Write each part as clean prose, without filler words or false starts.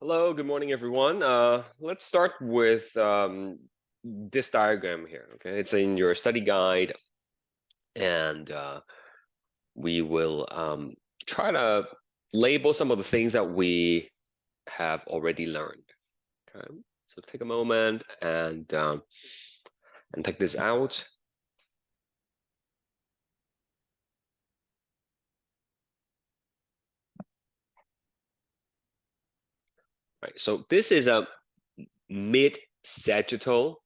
Hello, good morning, everyone. Let's start with this diagram here. Okay, it's in your study guide, and we will try to label some of the things that we have already learned. Okay, so take a moment and take this out. Right. So this is a mid-sagittal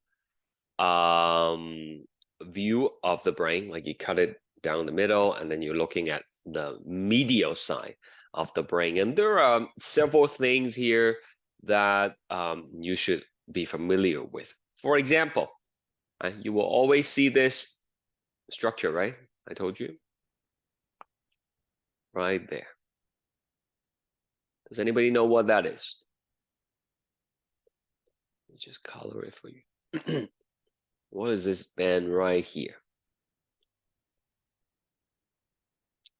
view of the brain, like you cut it down the middle and then you're looking at the medial side of the brain. And there are several things here that you should be familiar with. For example, you will always see this structure, right? I told you. Right there. Does anybody know what that is? Let me just color it for you. What is this band right here?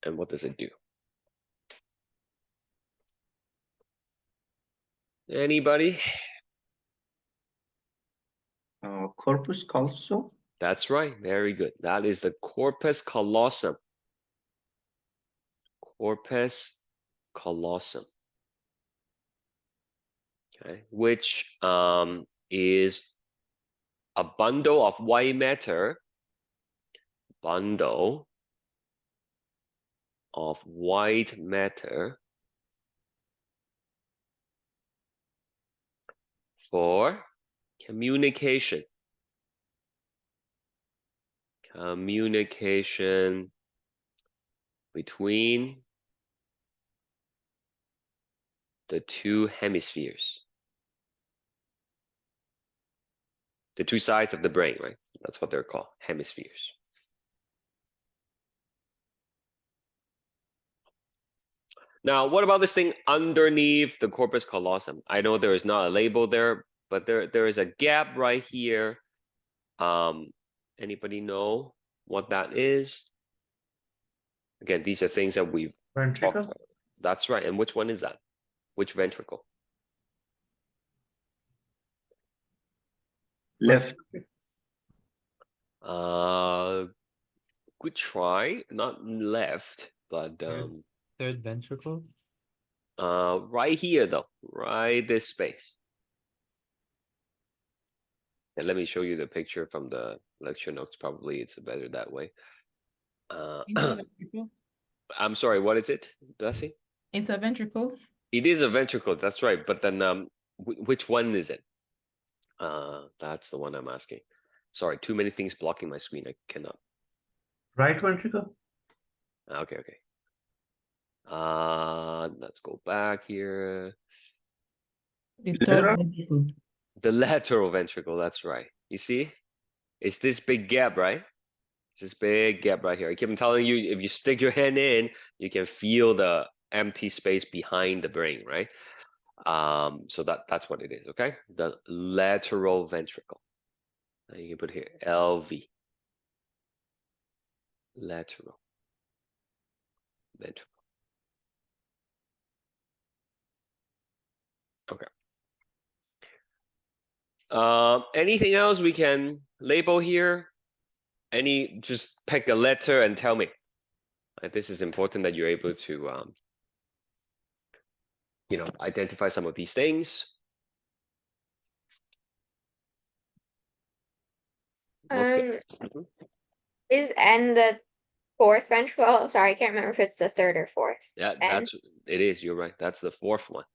And what does it do? Anybody? Corpus callosum. That's right. Very good. That is the corpus callosum. Corpus callosum. Okay, which is a bundle of white matter. Bundle of white matter for communication. Communication between the two hemispheres. The two sides of the brain, right? That's what they're called, hemispheres. Now, what about this thing underneath the corpus callosum? I know there is not a label there, but there is a gap right here. Anybody know what that is? Again, these are things that we've talked Ventricle. about. That's right. And which one is that? Which ventricle? Left. Good try. Not left, but Third ventricle. right here though, right this space. And let me show you the picture from the lecture notes. Probably it's better that way. It's a ventricle. I'm sorry, what is it, Bessie? It's a ventricle. It is a ventricle, that's right. But then which one is it? That's the one I'm asking. Sorry, too many things blocking my screen. I cannot. Right ventricle. Okay. Let's go back here. The third ventricle. The lateral ventricle, that's right. You see? It's this big gap, right? It's this big gap right here. I keep telling you, if you stick your hand in, you can feel the empty space behind the brain, right? So that's what it is, okay? The lateral ventricle. And you can put here LV. Lateral ventricle. Okay. Anything else we can label here? Just pick a letter and tell me. This is important that you're able to, identify some of these things. Okay. Is N the fourth ventricle? Sorry, I can't remember if it's the third or fourth. Yeah, N. it is. You're right. That's the fourth one.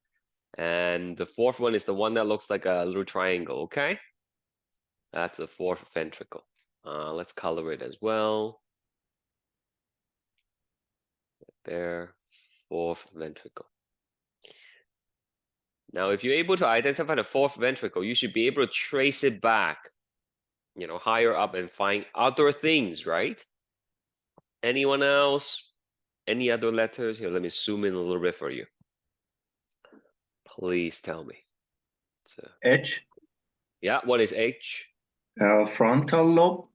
And the fourth one is the one that looks like a little triangle, okay? That's the fourth ventricle. Let's color it as well. There, fourth ventricle. Now, if you're able to identify the fourth ventricle, you should be able to trace it back, higher up and find other things, right? Anyone else? Any other letters? Here, let me zoom in a little bit for you. Please tell me. H. Yeah, what is H? Frontal lobe.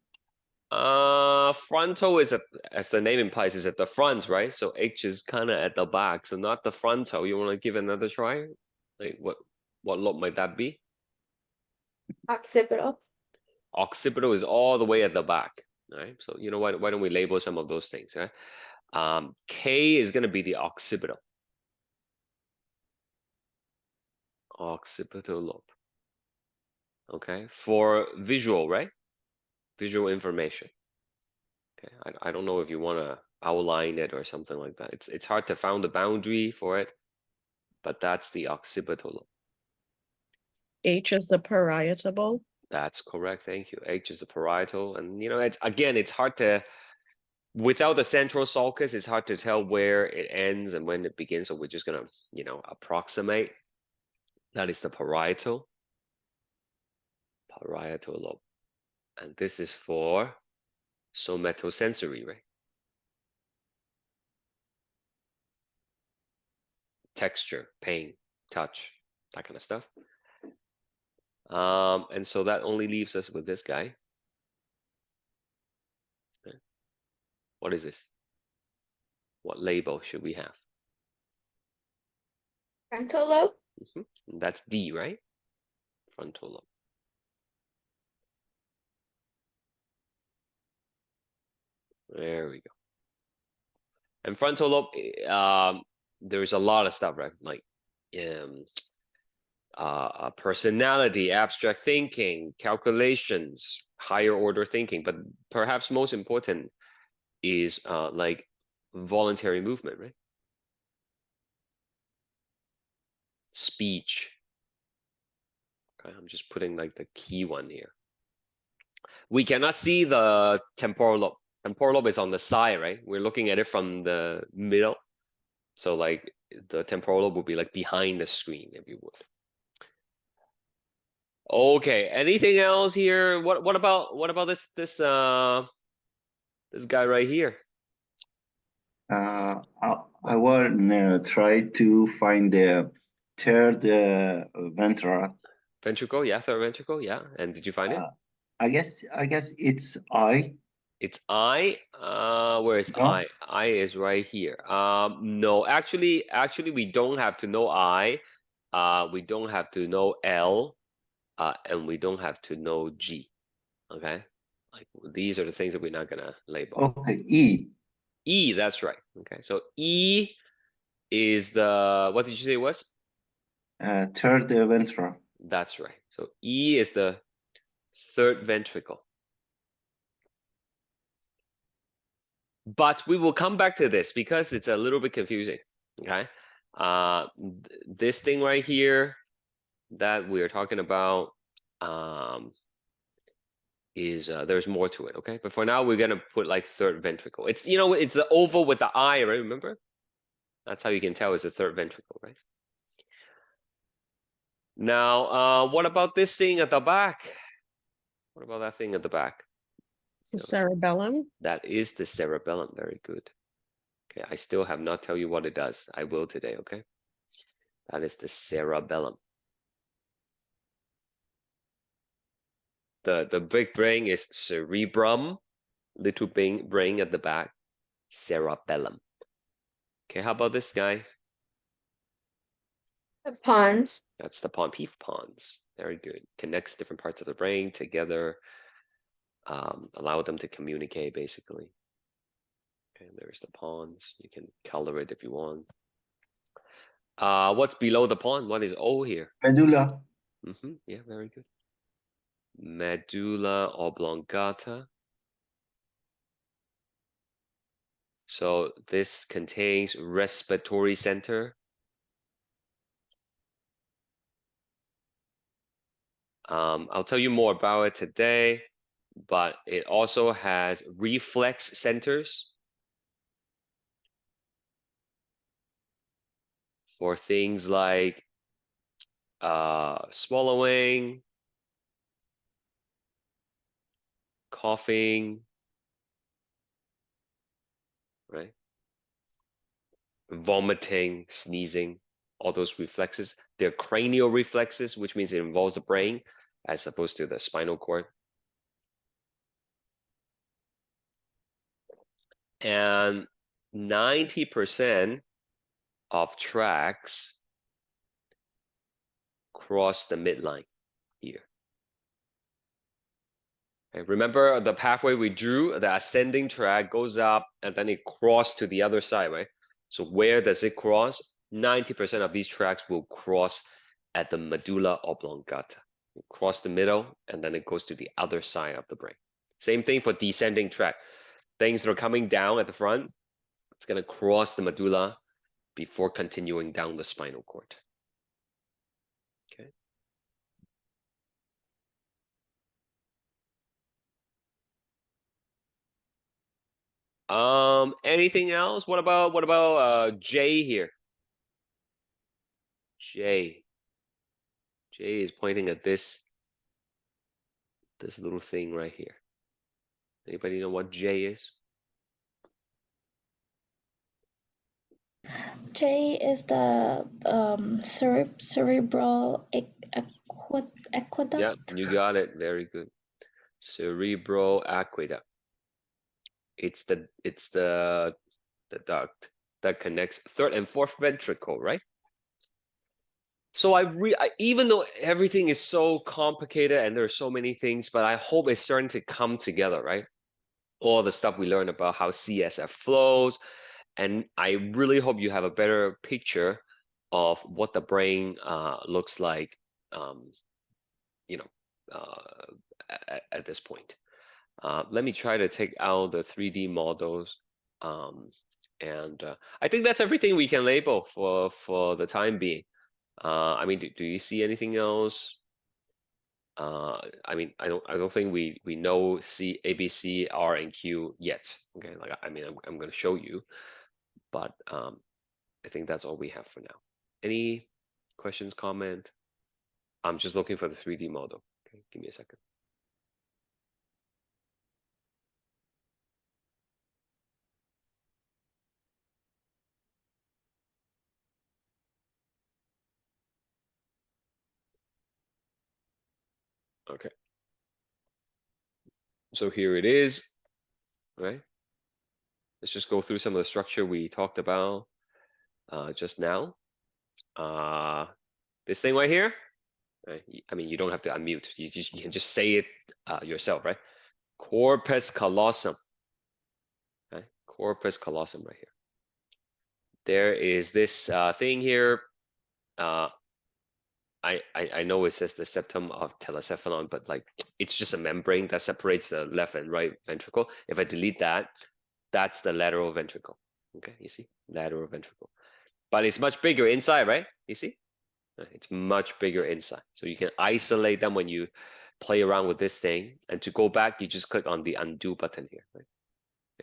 Frontal is as the name implies, is at the front, right? So H is kind of at the back, so not the frontal. You want to give another try? Like what lobe might that be? Occipital. Occipital is all the way at the back. All right. So you know what? Why don't we label some of those things? Right. K is going to be the occipital. Occipital lobe. Okay. For visual, right? Visual information. Okay. I don't know if you want to outline it or something like that. It's hard to find the boundary for it, but that's the occipital lobe. H is the parietal. That's correct. Thank you. H is the parietal, and you know, it's hard to, without the central sulcus, it's hard to tell where it ends and when it begins. So we're just gonna, you know, approximate. That is the parietal lobe, and this is for somatosensory, right? Texture, pain, touch, that kind of stuff. And so that only leaves us with this guy. Okay. What is this? What label should we have? Frontal lobe. That's D, right? Frontal lobe. There we go. And frontal lobe, there's a lot of stuff, right? Like personality, abstract thinking, calculations, higher order thinking, but perhaps most important is like voluntary movement, right? Speech. Okay, I'm just putting like the key one here. We cannot see the temporal lobe. Temporal lobe is on the side, right? We're looking at it from the middle. So like the temporal lobe would be like behind the screen, if you would. Okay, anything else here? What about this guy right here? I will try to find the third ventral. Ventricle, yeah, third ventricle, yeah. And did you find it? I guess it's I. It's I. Where is No? I? I is right here. No, actually, we don't have to know I. We don't have to know L. And we don't have to know G. Okay, like these are the things that we're not gonna label. Okay, E. E, that's right. Okay, so E is the, what did you say it was? Third ventral. That's right. So E is the third ventricle. But we will come back to this because it's a little bit confusing. Okay, this thing right here that we're talking about is there's more to it. Okay, but for now we're gonna put like third ventricle. It's, you know, it's the oval with the eye, right? Remember? That's how you can tell it's the third ventricle, right? Now, what about this thing at the back? What about that thing at the back? It's the cerebellum. That is the cerebellum. Very good. Okay, I still have not tell you what it does. I will today, okay? That is the cerebellum. The big brain is cerebrum, little brain at the back, cerebellum. Okay, how about this guy? The pons. That's the pons. Pons. Very good. Connects different parts of the brain together. Allow them to communicate, basically. Okay, there's the pons. You can color it if you want. What's below the pons? What is O here? Medulla. Yeah, very good. Medulla oblongata. So this contains respiratory center. I'll tell you more about it today, but it also has reflex centers for things like swallowing, coughing, right? Vomiting, sneezing, all those reflexes. They're cranial reflexes, which means it involves the brain as opposed to the spinal cord. And 90% of tracts cross the midline here. Okay, remember the pathway we drew, the ascending track goes up and then it crossed to the other side, right? So where does it cross? 90% of these tracks will cross at the medulla oblongata. It cross the middle and then it goes to the other side of the brain. Same thing for descending track. Things that are coming down at the front, it's gonna cross the medulla before continuing down the spinal cord. Okay. Anything else? What about J here? J is pointing at this little thing right here. Anybody know what J is? J is the cerebral aqueduct. Yeah, you got it. Very good. Cerebral aqueduct. It's the duct that connects third and fourth ventricle, right? So even though everything is so complicated and there are so many things, but I hope it's starting to come together, right? All the stuff we learned about how CSF flows, and I really hope you have a better picture of what the brain looks like, you know, at this point. Let me try to take out the 3D models. And I think that's everything we can label for the time being. I mean, do you see anything else? I mean, I don't think we know C, A, B, C, R, and Q yet. Okay, like I mean, I'm going to show you, but I think that's all we have for now. Any questions, comment? I'm just looking for the 3D model. Okay, give me a second. Okay. So here it is, right? Let's just go through some of the structure we talked about just now. This thing right here, right? I mean, you don't have to unmute. You can just say it yourself, right? Corpus callosum, right? Corpus callosum right here. There is this thing here. I know it says the septum of telecephalon, but like it's just a membrane that separates the left and right ventricle. If I delete that, that's the lateral ventricle. Okay, you see, lateral ventricle. But it's much bigger inside, right? You see, it's much bigger inside. So you can isolate them when you play around with this thing. And to go back, you just click on the undo button here. Right?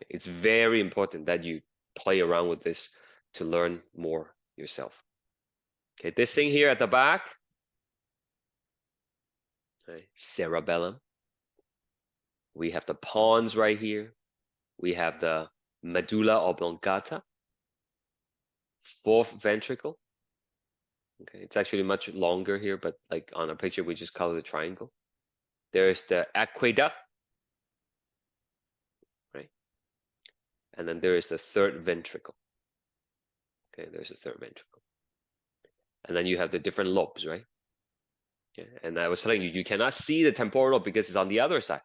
It's very important that you play around with this to learn more yourself. Okay, this thing here at the back, right? Cerebellum. We have the pons right here. We have the medulla oblongata, fourth ventricle. Okay, it's actually much longer here, but like on a picture, we just color the triangle. There's the aqueduct, right? And then there is the third ventricle. Okay, there's the third ventricle. And then you have the different lobes, right? Okay, and I was telling you, you cannot see the temporal lobe because it's on the other side.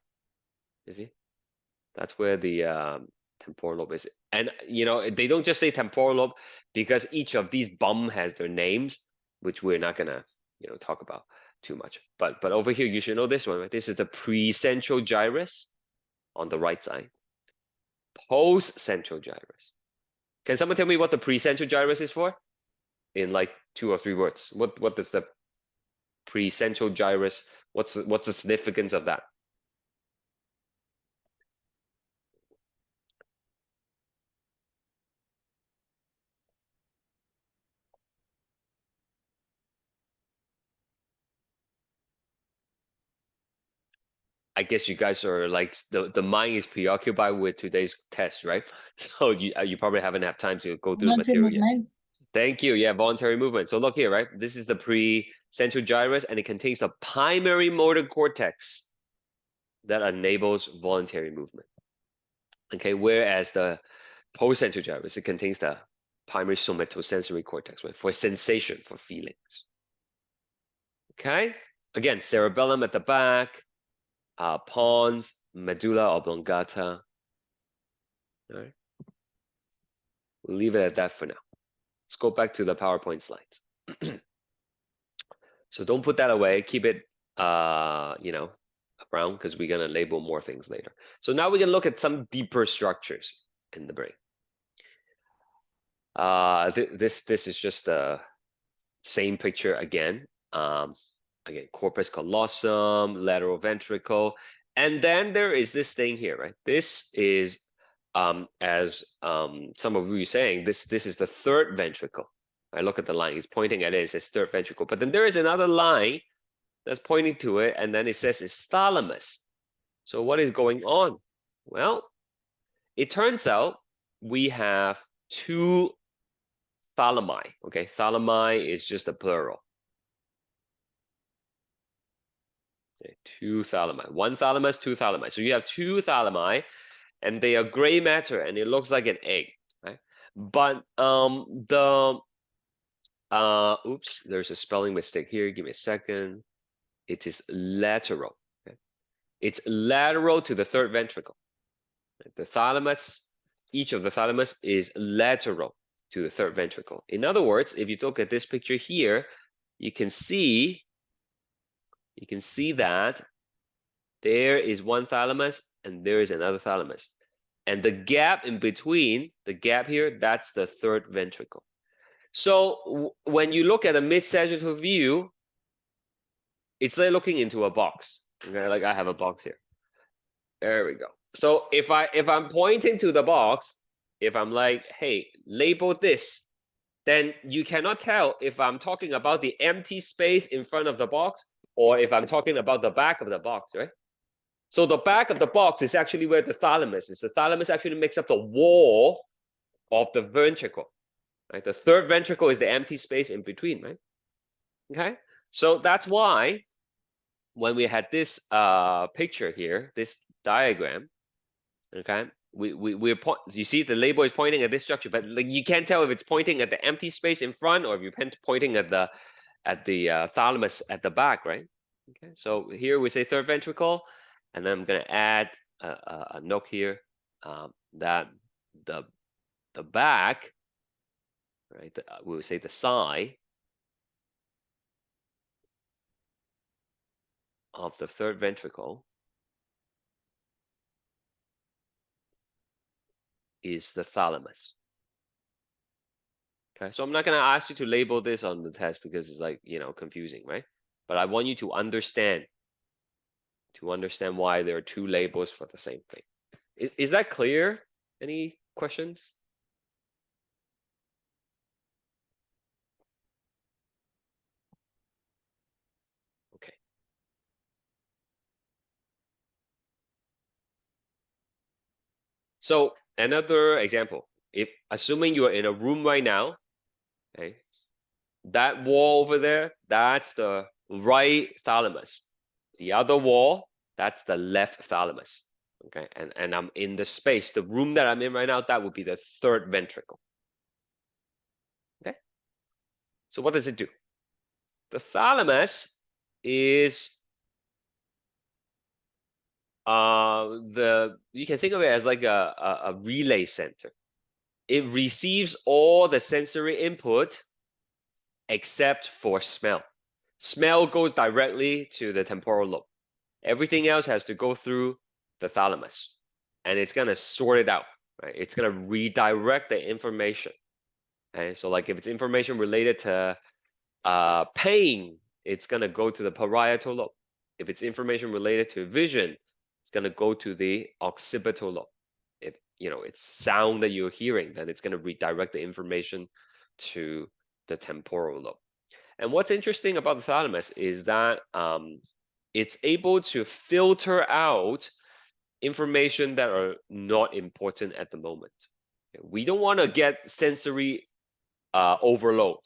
You see? That's where the temporal lobe is. And, you know, they don't just say temporal lobe because each of these bum has their names, which we're not gonna, you know, talk about too much. But over here, you should know this one, right? This is the precentral gyrus on the right side. Postcentral gyrus. Can someone tell me what the precentral gyrus is for? In like 2 or 3 words. What does the precentral gyrus, what's the significance of that? I guess you guys are like the mind is preoccupied with today's test, right? So you probably haven't had time to go through the material yet. Thank you. Yeah, voluntary movement. So look here, right? This is the precentral gyrus, and it contains the primary motor cortex that enables voluntary movement. Okay, whereas the postcentral gyrus, it contains the primary somatosensory cortex, right? For sensation, for feelings. Okay, again, cerebellum at the back, pons, medulla oblongata. All right, we'll leave it at that for now. Let's go back to the PowerPoint slides. So don't put that away. Keep it, you know, around because we're gonna label more things later. So now we can look at some deeper structures in the brain. This is just the same picture again. Again, corpus callosum, lateral ventricle, and then there is this thing here, right? This is, as some of you are saying, this is the third ventricle. I look at the line; he's pointing at it. It says third ventricle, but then there is another line that's pointing to it, and then it says it's thalamus. So what is going on? Well, it turns out we have two thalami. Okay, thalami is just a plural. Okay, two thalami, one thalamus, two thalami. So you have two thalami, and they are gray matter, and it looks like an egg, right? But oops, there's a spelling mistake here. Give me a second. It is lateral. Okay? It's lateral to the third ventricle. The thalamus, each of the thalamus is lateral to the third ventricle. In other words, if you look at this picture here, you can see that there is one thalamus and there is another thalamus. And the gap in between, the gap here, that's the third ventricle. So when you look at a mid-sagittal view, it's like looking into a box. Okay, like I have a box here. There we go. So if I'm pointing to the box, if I'm like, hey, label this, then you cannot tell if I'm talking about the empty space in front of the box or if I'm talking about the back of the box, right? So the back of the box is actually where the thalamus is. The thalamus actually makes up the wall of the ventricle, right? The third ventricle is the empty space in between, right? Okay, so that's why when we had this picture here, this diagram, okay, we're you see the label is pointing at this structure, but like you can't tell if it's pointing at the empty space in front or if you're pointing at the thalamus at the back, right? Okay, so here we say third ventricle, and then I'm gonna add a note here that the back, right? We would say the side of the third ventricle is the thalamus. Okay, so I'm not going to ask you to label this on the test because it's like, you know, confusing, right? But I want you to understand why there are two labels for the same thing. Is that clear? Any questions? Okay. So another example, if assuming you're in a room right now, okay, that wall over there, that's the right thalamus. The other wall, that's the left thalamus. Okay, and I'm in the space, the room that I'm in right now, that would be the third ventricle. Okay, so what does it do? The thalamus is you can think of it as like a relay center. It receives all the sensory input except for smell. Smell goes directly to the temporal lobe. Everything else has to go through the thalamus, and it's gonna sort it out, right? It's gonna redirect the information. Okay, so like if it's information related to pain, it's gonna go to the parietal lobe. If it's information related to vision, it's gonna go to the occipital lobe. If you know it's sound that you're hearing, then it's gonna redirect the information to the temporal lobe. And what's interesting about the thalamus is that it's able to filter out information that are not important at the moment. We don't want to get sensory overload.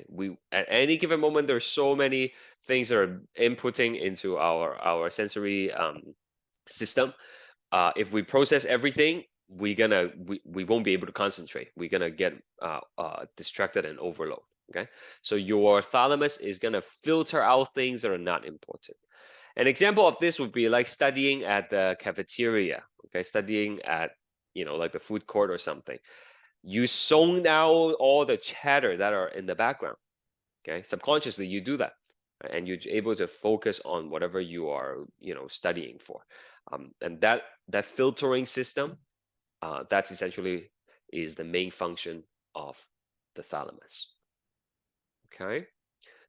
We at any given moment, there's so many things that are inputting into our sensory system. If we process everything, we won't be able to concentrate. We're gonna get distracted and overload. Okay, so your thalamus is gonna filter out things that are not important. An example of this would be like studying at the cafeteria, okay, studying at, like the food court or something. You zone out all the chatter that are in the background, okay? Subconsciously, you do that, right? And you're able to focus on whatever you are, studying for. And that filtering system, that's essentially is the main function of the thalamus. Okay,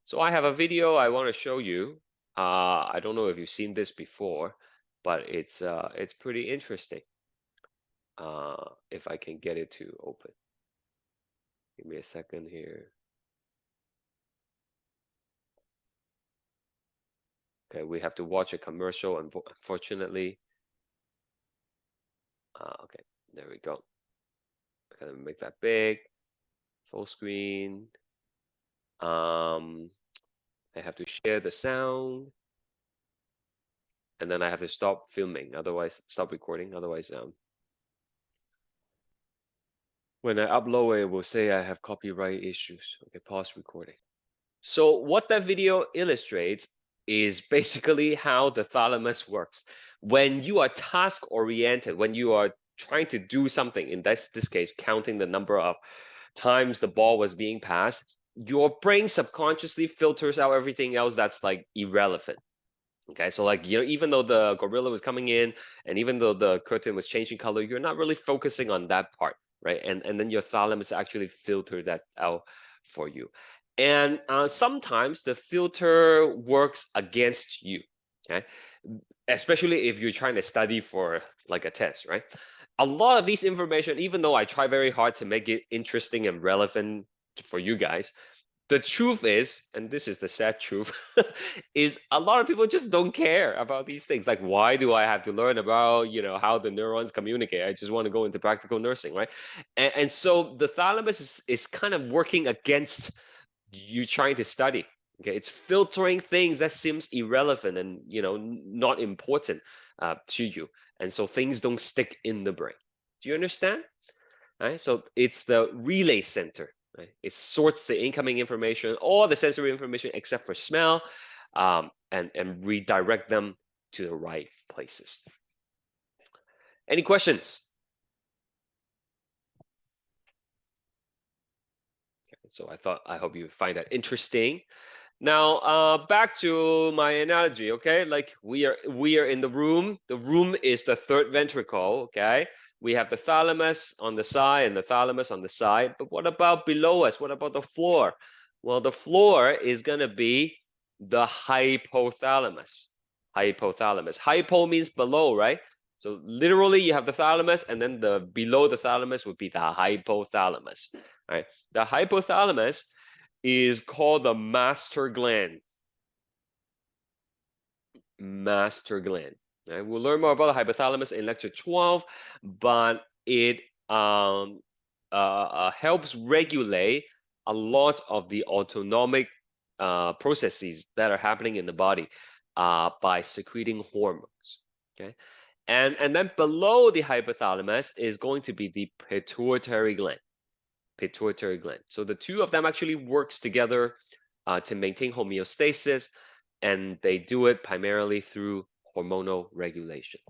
so I have a video I want to show you. I don't know if you've seen this before, but it's pretty interesting. If I can get it to open. Give me a second here. Okay, we have to watch a commercial, unfortunately. Okay, there we go. I'm gonna make that big, full screen. I have to share the sound, and then I have to stop filming. Otherwise, stop recording. Otherwise, when I upload it, it will say I have copyright issues. Okay, pause recording. So what that video illustrates is basically how the thalamus works. When you are task oriented, when you are trying to do something, in this case, counting the number of times the ball was being passed, your brain subconsciously filters out everything else that's like irrelevant. Okay, so like, even though the gorilla was coming in and even though the curtain was changing color, you're not really focusing on that part, right? And then your thalamus actually filter that out for you. And sometimes the filter works against you, okay? Especially if you're trying to study for like a test, right? A lot of these information, even though I try very hard to make it interesting and relevant for you guys, the truth is, and this is the sad truth, is a lot of people just don't care about these things. Like, why do I have to learn about, how the neurons communicate? I just want to go into practical nursing, right? And so the thalamus is kind of working against you trying to study. Okay, it's filtering things that seems irrelevant and not important to you, and so things don't stick in the brain. Do you understand? Right, so it's the relay center. Right? It sorts the incoming information, all the sensory information except for smell, and redirect them to the right places. Any questions? Okay, so I hope you find that interesting. Now, back to my analogy, okay? Like we are in the room. The room is the third ventricle, okay? We have the thalamus on the side and the thalamus on the side. But what about below us? What about the floor? Well, the floor is gonna be the hypothalamus. Hypothalamus. Hypo means below, right? So literally, you have the thalamus, and then the below the thalamus would be the hypothalamus. Right? The hypothalamus is called the master gland. Master gland. Right? We'll learn more about the hypothalamus in lecture 12, but it helps regulate a lot of the autonomic processes that are happening in the body by secreting hormones. Okay, and then below the hypothalamus is going to be the pituitary gland. Pituitary gland. So the two of them actually works together to maintain homeostasis, and they do it primarily through hormonal regulation.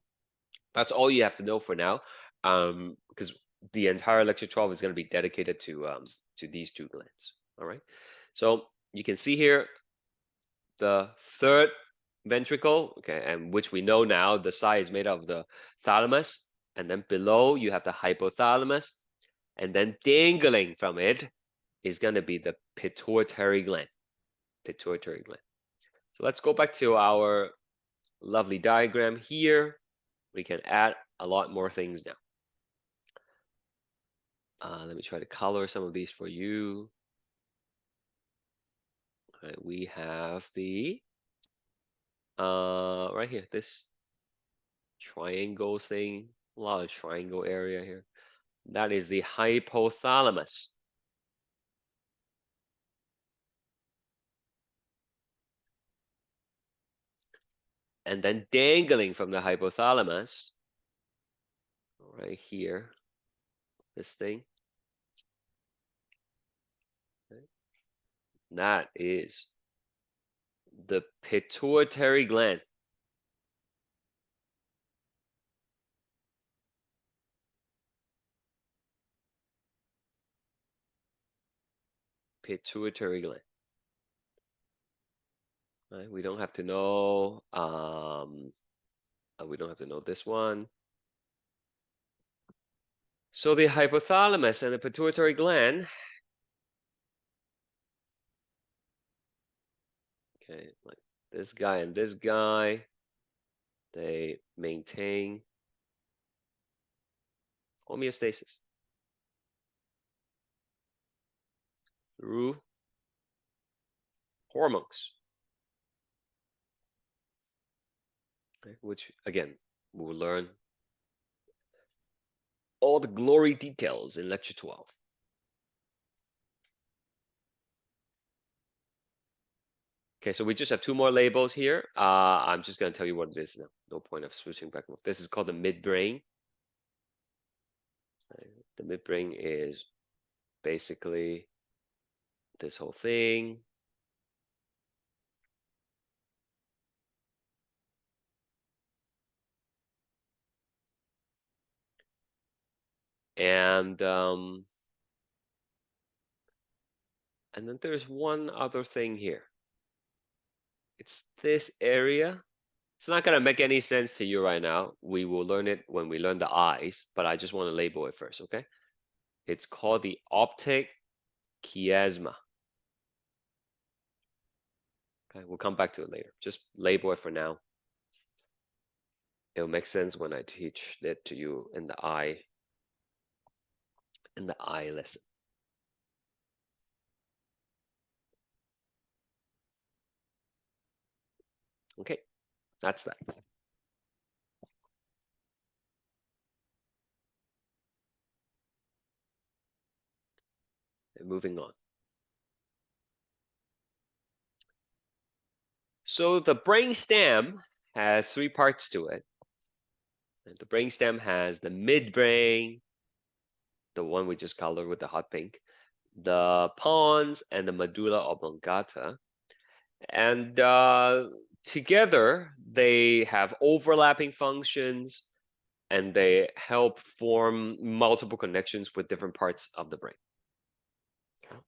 That's all you have to know for now, because the entire lecture 12 is going to be dedicated to these two glands. All right. So you can see here the third ventricle, okay, and which we know now the side is made of the thalamus, and then below you have the hypothalamus, and then dangling from it is going to be the pituitary gland. Pituitary gland. So let's go back to our lovely diagram here. We can add a lot more things now. Let me try to color some of these for you. All right, we have the right here, this triangle thing, a lot of triangle area here. That is the hypothalamus. And then dangling from the hypothalamus, right here, this thing. Okay. That is the pituitary gland. Pituitary gland. Right? We don't have to know. We don't have to know this one. So the hypothalamus and the pituitary gland. Okay, like this guy and this guy, they maintain homeostasis through hormones. Okay, which again, we'll learn all the glory details in lecture 12. Okay, so we just have 2 more labels here. I'm just going to tell you what it is now. No point of switching back and forth. This is called the midbrain. The midbrain is basically this whole thing. And then there's one other thing here. It's this area. It's not going to make any sense to you right now. We will learn it when we learn the eyes, but I just want to label it first, okay? It's called the optic chiasma. Okay, we'll come back to it later. Just label it for now. It'll make sense when I teach it to you in the eye lesson. Okay, that's that. And moving on. So the brainstem has 3 parts to it. And the brainstem has the midbrain, the one we just colored with the hot pink, the pons, and the medulla oblongata. And together, they have overlapping functions, and they help form multiple connections with different parts of the brain. Okay.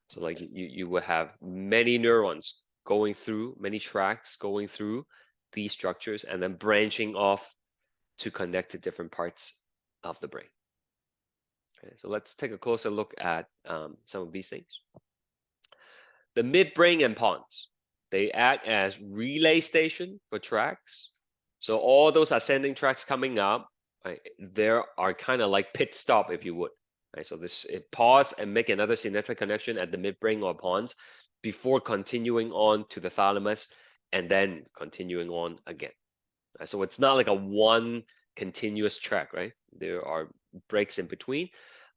So like you will have many neurons going through, many tracks going through these structures, and then branching off to connect to different parts of the brain. Okay, so let's take a closer look at some of these things. The midbrain and pons, they act as relay station for tracks. So all those ascending tracks coming up, right, there are kind of like pit stop, if you would. Right, so it pause and make another synaptic connection at the midbrain or pons before continuing on to the thalamus and then continuing on again. Right, so it's not like a one continuous track, right? There are breaks in between.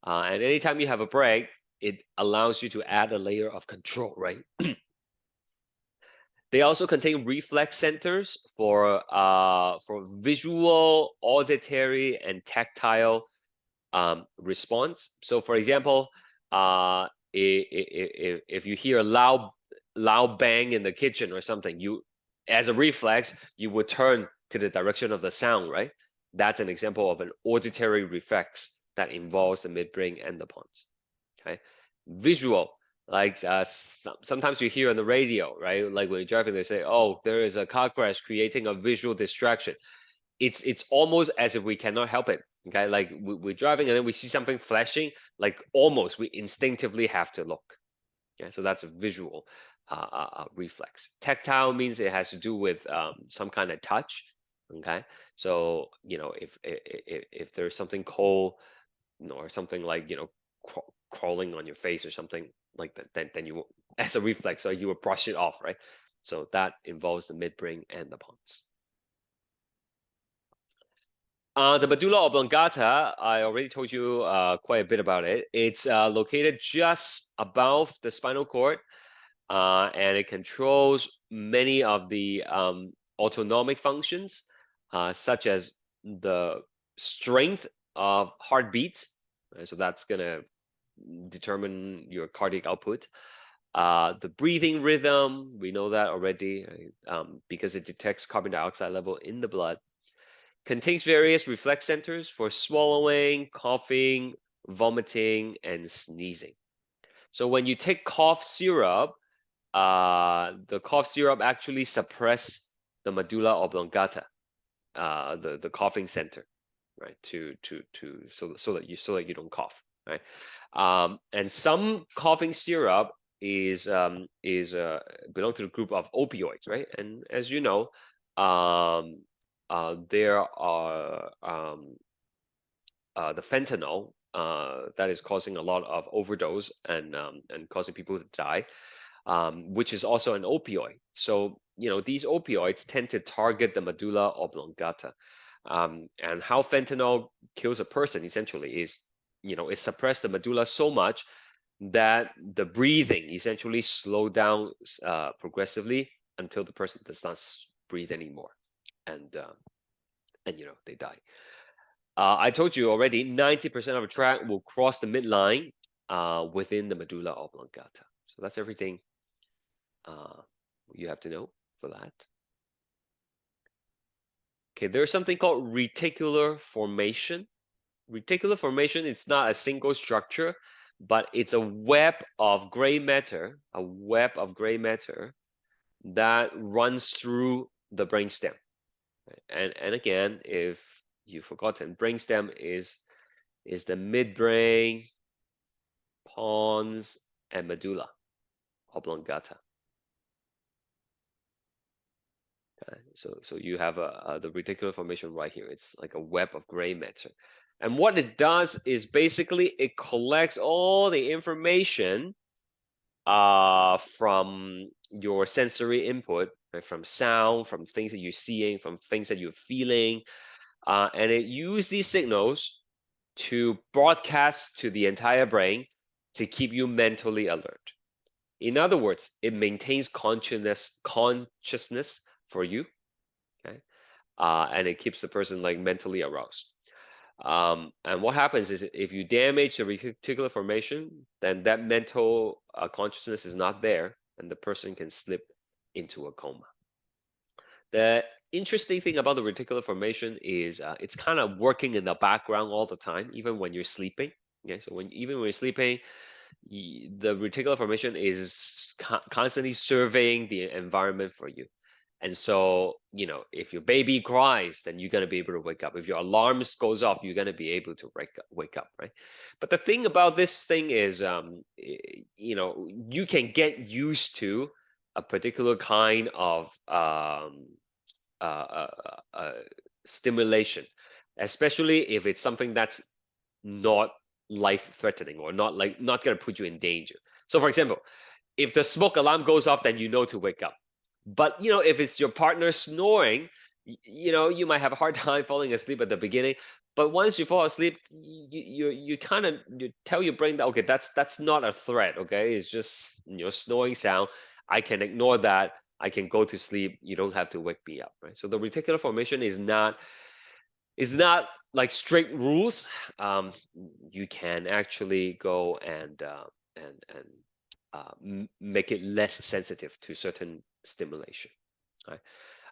And anytime you have a break, it allows you to add a layer of control, right? They also contain reflex centers for visual, auditory, and tactile response. So, for example, if you hear a loud bang in the kitchen or something, you, as a reflex, you would turn to the direction of the sound, right? That's an example of an auditory reflex that involves the midbrain and the pons. Okay, visual, like sometimes you hear on the radio, right? Like when you're driving, they say, "Oh, there is a car crash, creating a visual distraction." It's almost as if we cannot help it. Okay, like we're driving and then we see something flashing, like almost we instinctively have to look. Okay, so that's a visual reflex. Tactile means it has to do with some kind of touch. Okay, so you know if there's something cold, you know, or something like crawling on your face or something like that, then you as a reflex, so you will brush it off, right? So that involves the midbrain and the pons. The medulla oblongata, I already told you quite a bit about it. It's located just above the spinal cord, and it controls many of the autonomic functions, such as the strength of heartbeats. Right? So that's going to determine your cardiac output. The breathing rhythm, we know that already, right? Because it detects carbon dioxide level in the blood. Contains various reflex centers for swallowing, coughing, vomiting, and sneezing. So when you take cough syrup, the cough syrup actually suppress the medulla oblongata, the coughing center, right? So that you don't cough, right? And some coughing syrup is belong to the group of opioids, right? And as you know, there are the fentanyl that is causing a lot of overdose and causing people to die, which is also an opioid. So these opioids tend to target the medulla oblongata, and how fentanyl kills a person essentially is it suppresses the medulla so much that the breathing essentially slow down progressively until the person does not breathe anymore, and they die. I told you already, 90% of a track will cross the midline within the medulla oblongata. So that's everything you have to know for that. Okay, there's something called reticular formation. Reticular formation, it's not a single structure, but it's a web of gray matter, that runs through the brainstem. And again, if you've forgotten, brainstem is the midbrain, pons, and medulla oblongata. So you have the reticular formation right here. It's like a web of gray matter. And what it does is basically it collects all the information from your sensory input, right? From sound, from things that you're seeing, from things that you're feeling. And it uses these signals to broadcast to the entire brain to keep you mentally alert. In other words, it maintains consciousness for you, okay? And it keeps the person like mentally aroused. And what happens is if you damage the reticular formation, then that mental consciousness is not there, and the person can slip into a coma. The interesting thing about the reticular formation is it's kind of working in the background all the time, even when you're sleeping. Okay, so even when you're sleeping, the reticular formation is constantly surveying the environment for you. And so, if your baby cries, then you're going to be able to wake up. If your alarm goes off, you're going to be able to wake up, right? But the thing about this thing is, you can get used to a particular kind of stimulation, especially if it's something that's not life-threatening or not going to put you in danger. So, for example, if the smoke alarm goes off, then you know to wake up. But if it's your partner snoring, you might have a hard time falling asleep at the beginning. But once you fall asleep, you kind of tell your brain that, okay, that's not a threat. Okay, it's just snoring sound. I can ignore that. I can go to sleep. You don't have to wake me up, right? So the reticular formation is not like strict rules. You can actually go and make it less sensitive to certain stimulation. Right?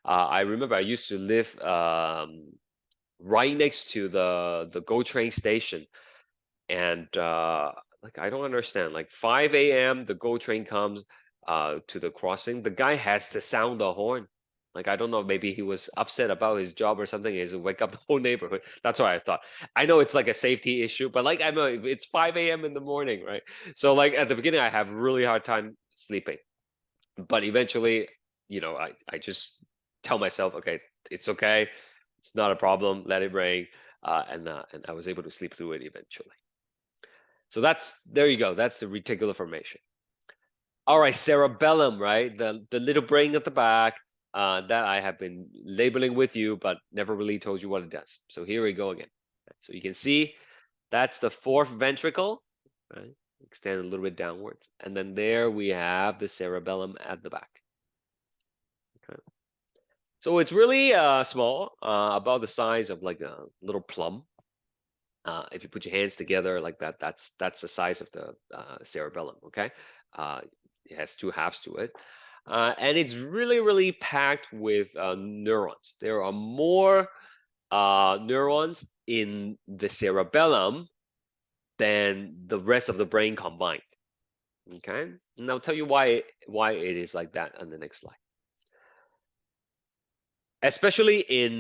I remember I used to live right next to the GO train station, and like I don't understand. Like 5 a.m. the GO train comes to the crossing. The guy has to sound the horn. Like I don't know, maybe he was upset about his job or something. He's wake up the whole neighborhood. That's what I thought. I know it's like a safety issue, but like I know it's 5 a.m. in the morning, right? So like at the beginning, I have really hard time sleeping, but eventually, I just tell myself, okay, it's okay, it's not a problem, let it rain, and I was able to sleep through it eventually. So there you go. That's the reticular formation. All right, cerebellum, right? The little brain at the back. That I have been labeling with you, but never really told you what it does. So here we go again. So you can see that's the fourth ventricle, right? Extend a little bit downwards. And then there we have the cerebellum at the back. Okay. So it's really small, about the size of like a little plum. If you put your hands together like that, that's the size of the cerebellum, okay? It has two halves to it. And it's really, really packed with neurons. There are more neurons in the cerebellum than the rest of the brain combined. Okay, and I'll tell you why it is like that on the next slide. Especially in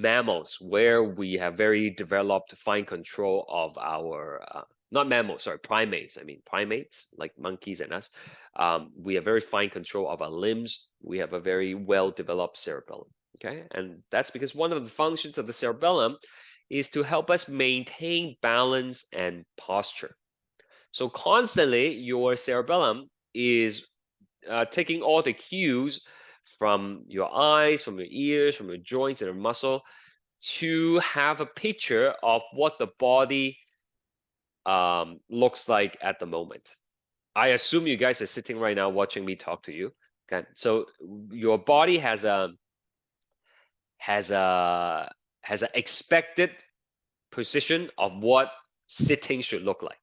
mammals, where we have very developed fine control of our not mammals, sorry, primates. I mean primates like monkeys and us. We have very fine control of our limbs. We have a very well developed cerebellum. Okay, and that's because one of the functions of the cerebellum is to help us maintain balance and posture. So constantly, your cerebellum is taking all the cues from your eyes, from your ears, from your joints and your muscle to have a picture of what the body looks like at the moment. I assume you guys are sitting right now watching me talk to you. Okay, so your body has an expected position of what sitting should look like.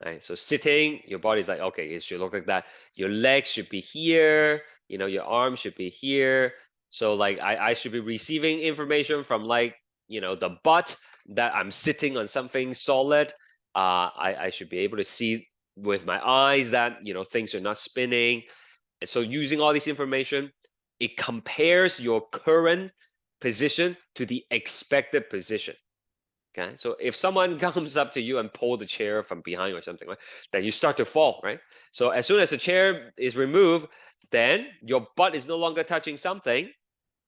Right, so sitting, your body's like, okay, it should look like that. Your legs should be here, you know, your arms should be here. So like I should be receiving information from like, you know, the butt that I'm sitting on something solid. I should be able to see with my eyes that, you know, things are not spinning. And so using all this information, it compares your current position to the expected position. Okay, so if someone comes up to you and pull the chair from behind or something, right, then you start to fall, right? So as soon as the chair is removed, then your butt is no longer touching something,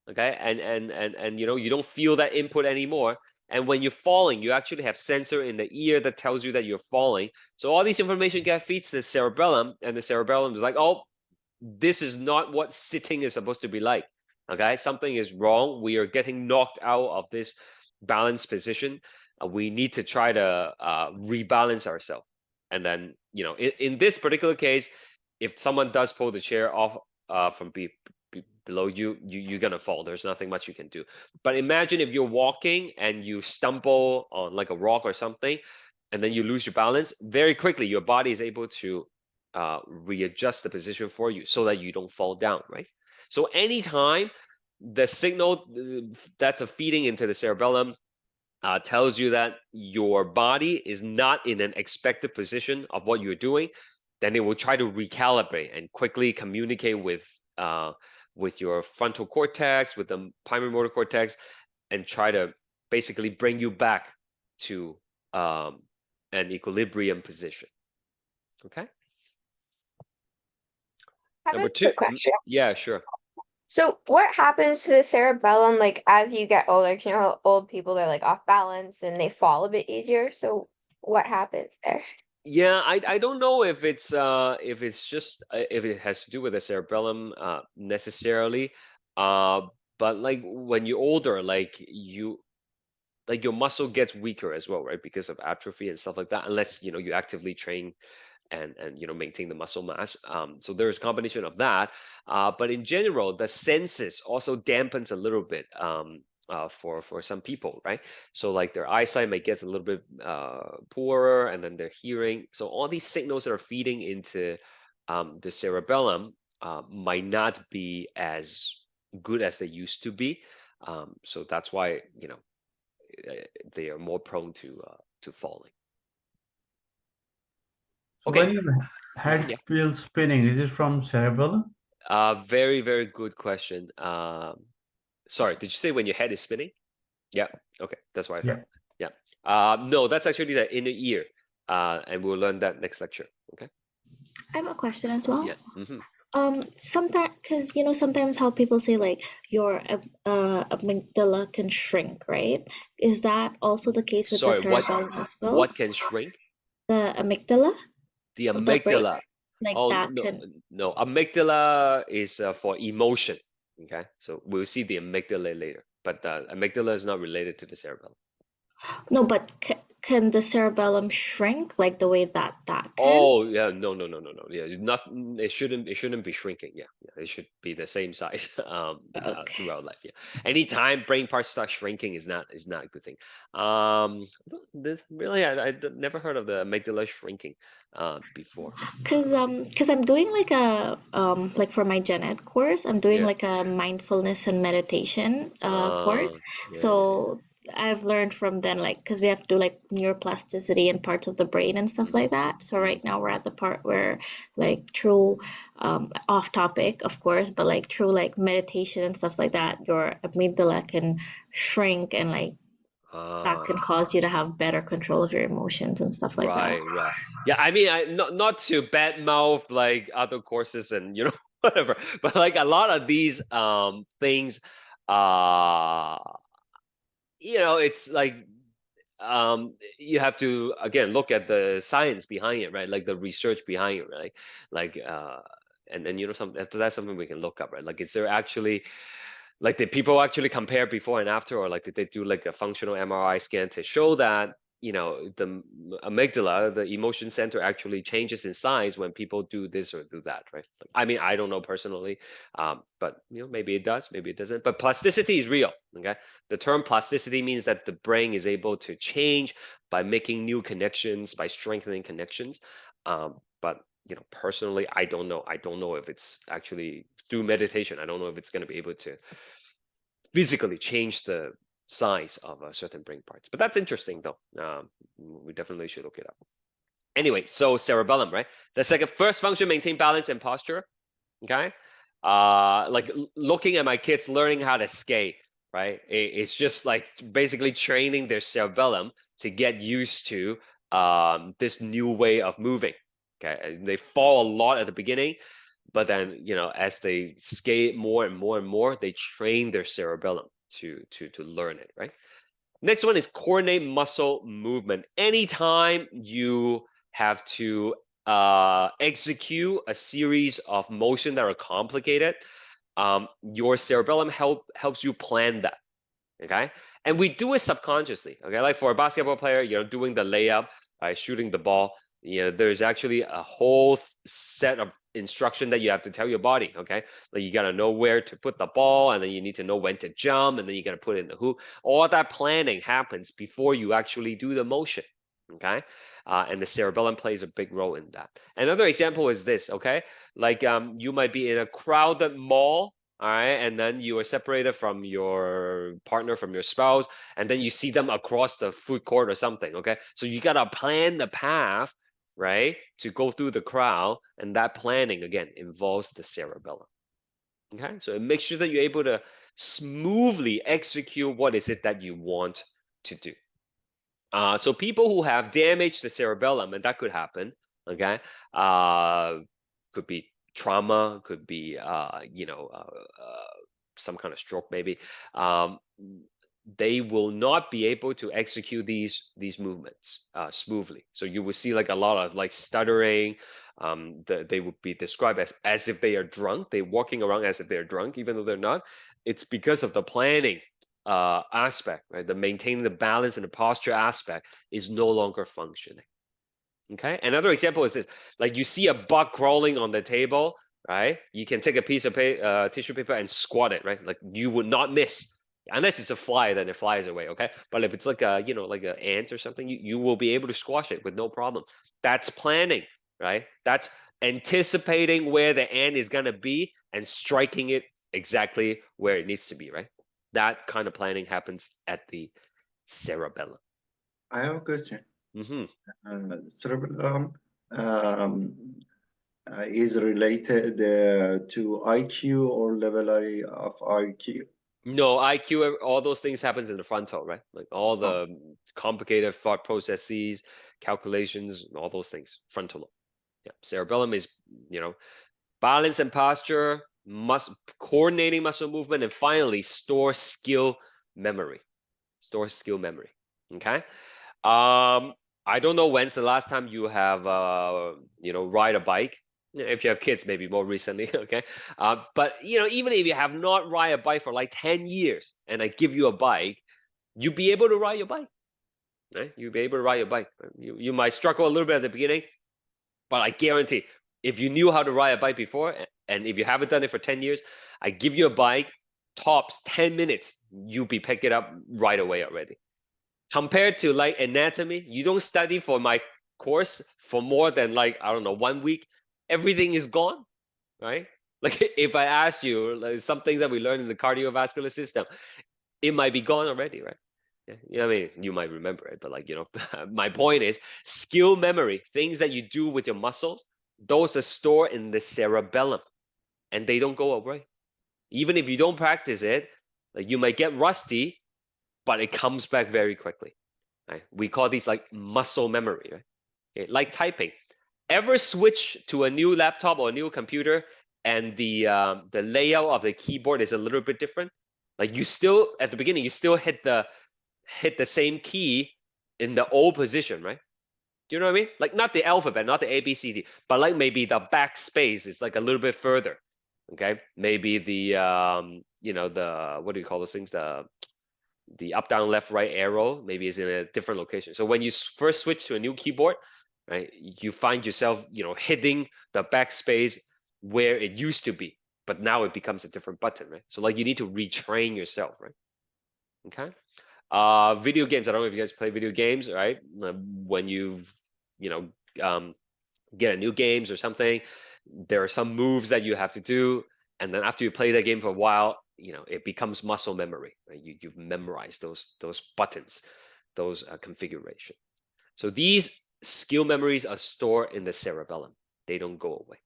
okay, and you know, you don't feel that input anymore. And when you're falling, you actually have sensor in the ear that tells you that you're falling. So all this information gets feeds to the cerebellum, and the cerebellum is like, oh, this is not what sitting is supposed to be like. Okay, something is wrong. We are getting knocked out of this balanced position. We need to try to rebalance ourselves. And then, you know, in this particular case, if someone does pull the chair off from below you, you're gonna fall. There's nothing much you can do. But imagine if you're walking and you stumble on like a rock or something, and then you lose your balance. Very quickly, your body is able to readjust the position for you so that you don't fall down, right? So anytime the signal that's a feeding into the cerebellum tells you that your body is not in an expected position of what you're doing, then it will try to recalibrate and quickly communicate with your frontal cortex, with the primary motor cortex, and try to basically bring you back to an equilibrium position. Okay. I have Number a two, quick question. yeah, sure. So what happens to the cerebellum like as you get older? 'Cause you know how old people are like off balance and they fall a bit easier. So what happens there? Yeah, I don't know if it's just if it has to do with the cerebellum necessarily, but like when you're older, like your muscle gets weaker as well, right? Because of atrophy and stuff like that, unless you know you actively train and you know maintain the muscle mass. So there's a combination of that. But in general, the senses also dampens a little bit for some people, right? So like their eyesight may get a little bit poorer, and then their hearing. So all these signals that are feeding into the cerebellum might not be as good as they used to be. So that's why, you know, they are more prone to falling. So Okay. when your head Yeah. feels spinning, is it from cerebellum? Very, very good question. Sorry, did you say when your head is spinning? Yeah. Okay, that's what I heard. Yeah. No, that's actually the inner ear, and we'll learn that next lecture. Okay. I have a question as well. Yeah. Mm-hmm. Sometimes, because you know, sometimes how people say like your amygdala can shrink, right? Is that also the case with Sorry, the cerebellum as well? what can shrink? The amygdala? The of the brain, amygdala. like Oh, that no, can. no. Amygdala is for emotion. Okay, so we'll see the amygdala later, but amygdala is not related to the cerebellum. No, but can the cerebellum shrink like the way that can? Oh yeah, no. Yeah, nothing. It shouldn't be shrinking. Yeah, It should be the same size Okay. throughout life. Yeah. Anytime brain parts start shrinking is not a good thing. Really, never heard of the amygdala shrinking before. Cause I'm doing like for my gen ed course, I'm doing Yeah. like a mindfulness and meditation course. Yeah, So I've learned from then, like, cause we have to do like neuroplasticity and parts of the brain and stuff like that. So right now we're at the part where like through off topic, of course, but like through like meditation and stuff like that, your amygdala can shrink and like that can cause you to have better control of your emotions and stuff like that. Right. Yeah, I mean, not to badmouth like other courses and whatever, but like a lot of these things, it's like you have to again look at the science behind it, right? Like the research behind it, right? Like and then that's something we can look up, right? Like is there actually like did people actually compare before and after, or like did they do like a functional MRI scan to show that the amygdala, the emotion center, actually changes in size when people do this or do that, right? I mean, I don't know personally, but maybe it does, maybe it doesn't. But plasticity is real. Okay, the term plasticity means that the brain is able to change by making new connections, by strengthening connections. But personally, I don't know. I don't know if it's actually through meditation. I don't know if it's going to be able to physically change the size of certain brain parts. But that's interesting, though. We definitely should look it up. Anyway, so cerebellum, right? The first function, maintain balance and posture. Okay, like looking at my kids learning how to skate, right? It's just like basically training their cerebellum to get used to this new way of moving. Okay, and they fall a lot at the beginning, but then as they skate more and more and more, they train their cerebellum to learn it, right? Next one is coordinate muscle movement. Anytime you have to execute a series of motion that are complicated, your cerebellum helps you plan that. Okay, and we do it subconsciously. Okay, like for a basketball player, doing the layup, shooting the ball. There's actually a whole set of instruction that you have to tell your body. Okay, like you gotta know where to put the ball, and then you need to know when to jump, and then you gotta put it in the hoop. All that planning happens before you actually do the motion. Okay, and the cerebellum plays a big role in that. Another example is this. Okay, like you might be in a crowded mall. All right, and then you are separated from your partner, from your spouse, and then you see them across the food court or something. Okay, so you gotta plan the path, right, to go through the crowd, and that planning again involves the cerebellum. Okay, so it makes sure that you're able to smoothly execute what is it that you want to do. So people who have damaged the cerebellum, and that could happen. Okay, could be trauma, could be some kind of stroke maybe. They will not be able to execute these movements smoothly. So you will see like a lot of like stuttering. They would be described as if they are drunk. They're walking around as if they're drunk, even though they're not. It's because of the planning aspect, right? The maintaining the balance and the posture aspect is no longer functioning. Okay, another example is this: like you see a bug crawling on the table, right? You can take a piece of tissue paper and squat it, right? Like you would not miss, unless it's a fly, then it flies away. Okay, but if it's like a like an ant or something, you will be able to squash it with no problem. That's planning, right? That's anticipating where the ant is gonna be and striking it exactly where it needs to be, right? That kind of planning happens at the cerebellum. I have a question. Cerebellum is related to IQ or level of IQ. No, IQ, all those things happens in the frontal, right? Like all the complicated thought processes, calculations, all those things, frontal lobe. Yeah, cerebellum is, balance and posture, coordinating muscle movement, and finally store skill memory. Okay. I don't know when's the last time you have ride a bike. If you have kids, maybe more recently. Okay. But even if you have not ride a bike for like 10 years and I give you a bike, you'll be able to ride your bike. Right? You'll be able to ride your bike. You might struggle a little bit at the beginning, but I guarantee if you knew how to ride a bike before And if you haven't done it for 10 years, I give you a bike, tops 10 minutes, you'll be picking it up right away already. Compared to like anatomy, you don't study for my course for more than like, I don't know, 1 week, everything is gone, right? Like if I ask you like, some things that we learned in the cardiovascular system, it might be gone already, right? Yeah, you know what I mean, you might remember it, but like, you know, my point is skill memory, things that you do with your muscles, those are stored in the cerebellum and they don't go away. Even if you don't practice it, like you might get rusty, but it comes back very quickly. Right? We call these like muscle memory, right? Okay, like typing. Ever switch to a new laptop or a new computer and the layout of the keyboard is a little bit different? Like you still at the beginning, you still hit the same key in the old position, right? Do you know what I mean? Like not the alphabet, not the A, B, C, D, but like maybe the backspace is like a little bit further. Okay, maybe the you know, the what do you call those things? The up, down, left, right arrow maybe is in a different location. So when you first switch to a new keyboard, right, you find yourself, you know, hitting the backspace where it used to be, but now it becomes a different button, right? So like you need to retrain yourself, right? Okay. Video games. I don't know if you guys play video games, right? When you've, you know, get a new games or something, there are some moves that you have to do, and then after you play that game for a while, you know, it becomes muscle memory, right? You've memorized those buttons, those configuration. So these skill memories are stored in the cerebellum. They don't go away.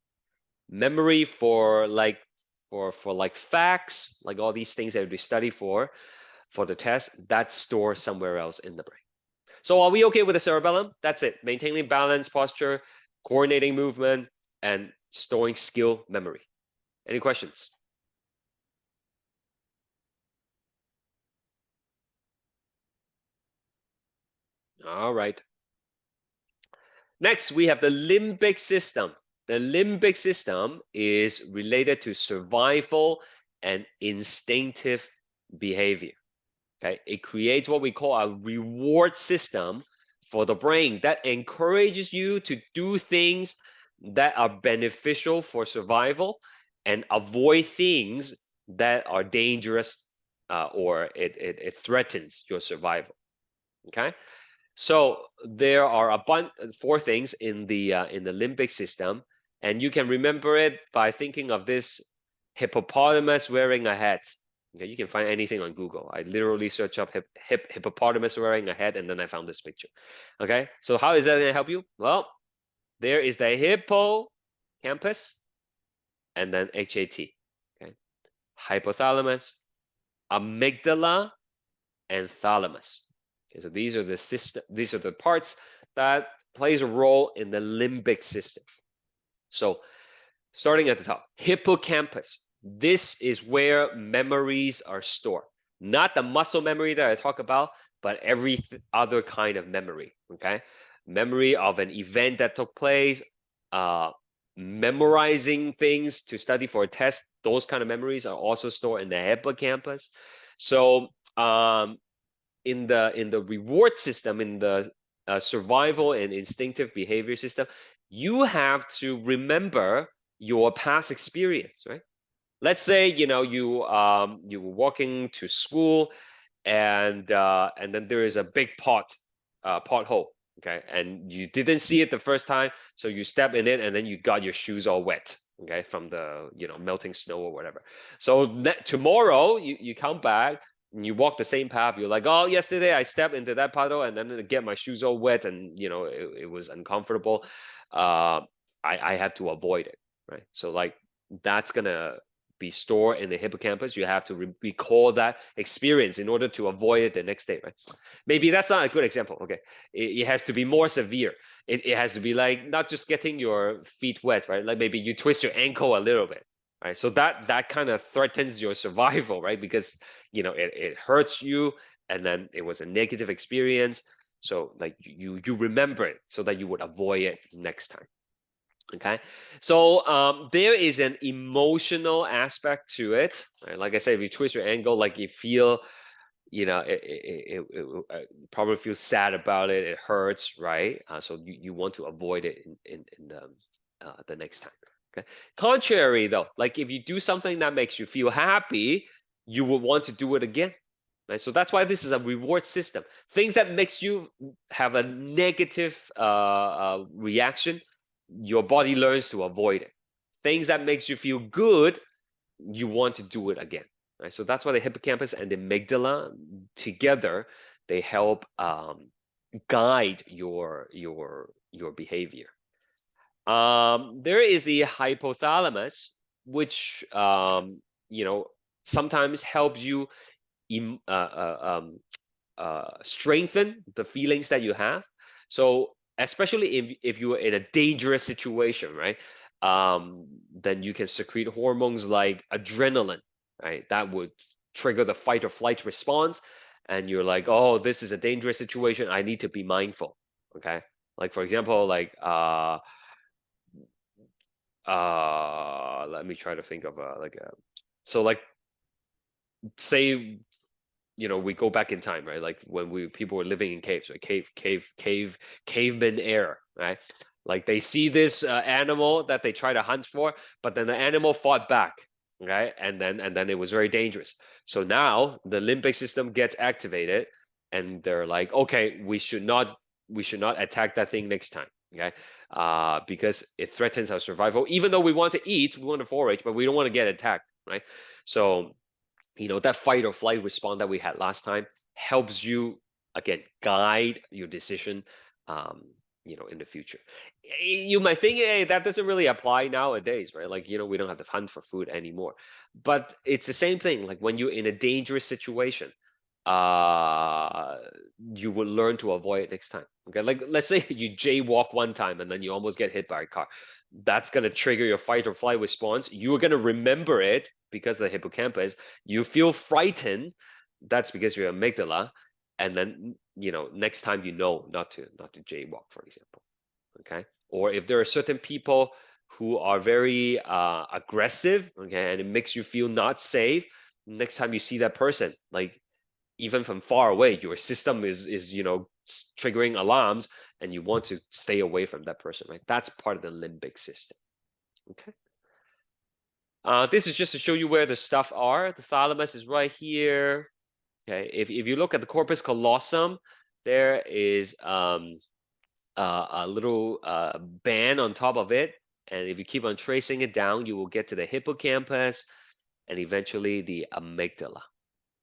Memory for like facts, like all these things that we study for the test, that's stored somewhere else in the brain. So are we okay with the cerebellum? That's it. Maintaining balance, posture, coordinating movement, and storing skill memory. Any questions? All right. Next, we have the limbic system. The limbic system is related to survival and instinctive behavior. Okay, it creates what we call a reward system for the brain that encourages you to do things that are beneficial for survival and avoid things that are dangerous or it threatens your survival. Okay, so there are four things in the limbic system, and you can remember it by thinking of this hippopotamus wearing a hat. Okay, you can find anything on Google. I literally search up hippopotamus wearing a hat, and then I found this picture. Okay, so how is that going to help you? Well, there is the hippocampus, and then HAT. Okay, hypothalamus, amygdala, and thalamus. Okay, so these are the system. These are the parts that plays a role in the limbic system. So, starting at the top, hippocampus. This is where memories are stored. Not the muscle memory that I talk about, but every other kind of memory, okay? Memory of an event that took place, memorizing things to study for a test, those kind of memories are also stored in the hippocampus. So in the reward system, in the survival and instinctive behavior system, you have to remember your past experience, right? Let's say, you know, you were walking to school and then there is a big pothole, okay, and you didn't see it the first time, so you step in it and then you got your shoes all wet, okay, from the, you know, melting snow or whatever. So tomorrow you come back and you walk the same path, you're like, oh, yesterday I stepped into that puddle and then to get my shoes all wet and, you know, it was uncomfortable. I have to avoid it, right? So like that's gonna be stored in the hippocampus. You have to recall that experience in order to avoid it the next day, right? Maybe that's not a good example, okay? It has to be more severe. It has to be like not just getting your feet wet, right? Like maybe you twist your ankle a little bit, right? So that kind of threatens your survival, right? Because, you know, it hurts you and then it was a negative experience. So like you remember it so that you would avoid it next time. Okay, so there is an emotional aspect to it, right? Like I said, if you twist your ankle, like you feel, you know, it probably feel sad about it. It hurts, right? So you want to avoid it in the next time. Okay. Contrary though, like if you do something that makes you feel happy, you will want to do it again. Right? So that's why this is a reward system. Things that makes you have a negative reaction, your body learns to avoid it. Things that makes you feel good, you want to do it again. Right? So that's why the hippocampus and the amygdala together, they help guide your behavior. There is the hypothalamus, which you know, sometimes helps you strengthen the feelings that you have. So especially if you're in a dangerous situation, right? Then you can secrete hormones like adrenaline, right? That would trigger the fight or flight response. And you're like, oh, this is a dangerous situation. I need to be mindful. Okay. Like for example, like let me try to think of so like say, you know, we go back in time, right? Like when people were living in caves, right? Caveman era, right? Like they see this animal that they try to hunt for, but then the animal fought back, right? And then it was very dangerous. So now the limbic system gets activated, and they're like, okay, we should not attack that thing next time, okay? Because it threatens our survival. Even though we want to eat, we want to forage, but we don't want to get attacked, right? So, you know, that fight or flight response that we had last time helps you, again, guide your decision, you know, in the future. You might think, hey, that doesn't really apply nowadays, right? Like, you know, we don't have to hunt for food anymore. But it's the same thing. Like when you're in a dangerous situation, you will learn to avoid it next time. Okay, like let's say you jaywalk one time and then you almost get hit by a car. That's gonna trigger your fight or flight response. You're gonna remember it because of the hippocampus. You feel frightened. That's because your amygdala. And then, you know, next time you know not to jaywalk, for example. Okay, or if there are certain people who are very aggressive, okay, and it makes you feel not safe. Next time you see that person, like even from far away, your system is you know, triggering alarms, and you want to stay away from that person, right? That's part of the limbic system. Okay. This is just to show you where the stuff are. The thalamus is right here. Okay. If you look at the corpus callosum, there is a little band on top of it, and if you keep on tracing it down, you will get to the hippocampus and eventually the amygdala.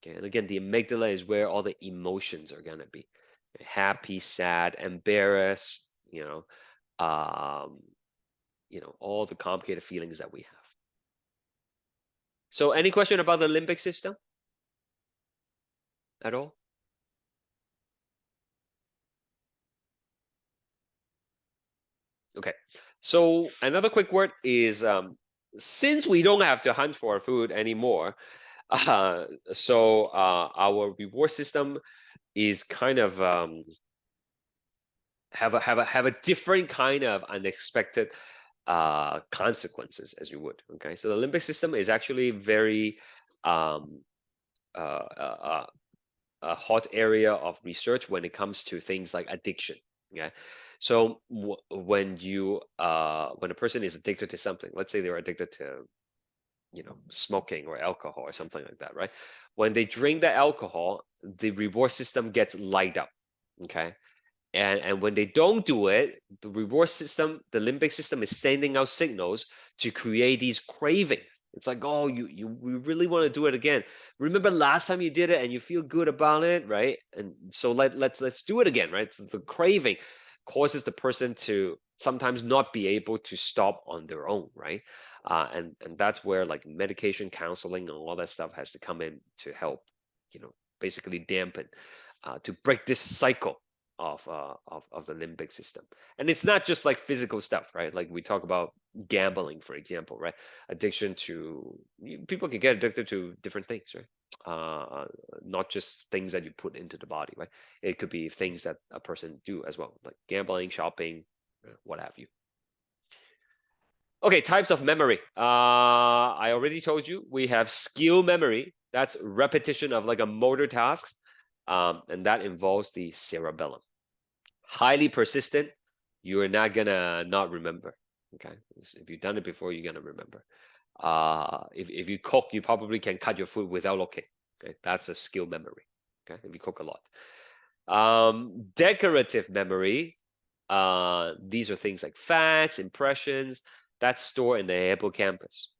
Okay, and again, the amygdala is where all the emotions are gonna be. Happy, sad, embarrassed, you know, all the complicated feelings that we have. So any question about the limbic system at all? Okay, so another quick word is since we don't have to hunt for our food anymore, so our reward system is kind of have a different kind of unexpected consequences, as you would. Okay, so the limbic system is actually very a hot area of research when it comes to things like addiction. Okay, so when a person is addicted to something, let's say they're addicted to, you know, smoking or alcohol or something like that, right? When they drink the alcohol, the reward system gets light up. Okay, and when they don't do it, the reward system, the limbic system, is sending out signals to create these cravings. It's like, oh, we really want to do it again. Remember last time you did it and you feel good about it, right? And so let's do it again, right? So the craving causes the person to sometimes not be able to stop on their own, right? And that's where like medication, counseling, and all that stuff has to come in to help, you know, basically dampen, to break this cycle of the limbic system. And it's not just like physical stuff, right? Like we talk about gambling, for example, right? Addiction to, people can get addicted to different things, right? Not just things that you put into the body, right? It could be things that a person do as well, like gambling, shopping, what have you. Okay, types of memory. I already told you we have skill memory. That's repetition of like a motor task, and that involves the cerebellum. Highly persistent, you're not gonna not remember. Okay, if you've done it before, you're gonna remember. If you cook, you probably can cut your food without looking. Okay, that's a skill memory. Okay, if you cook a lot. Decorative memory. These are things like facts, impressions that's stored in the hippocampus.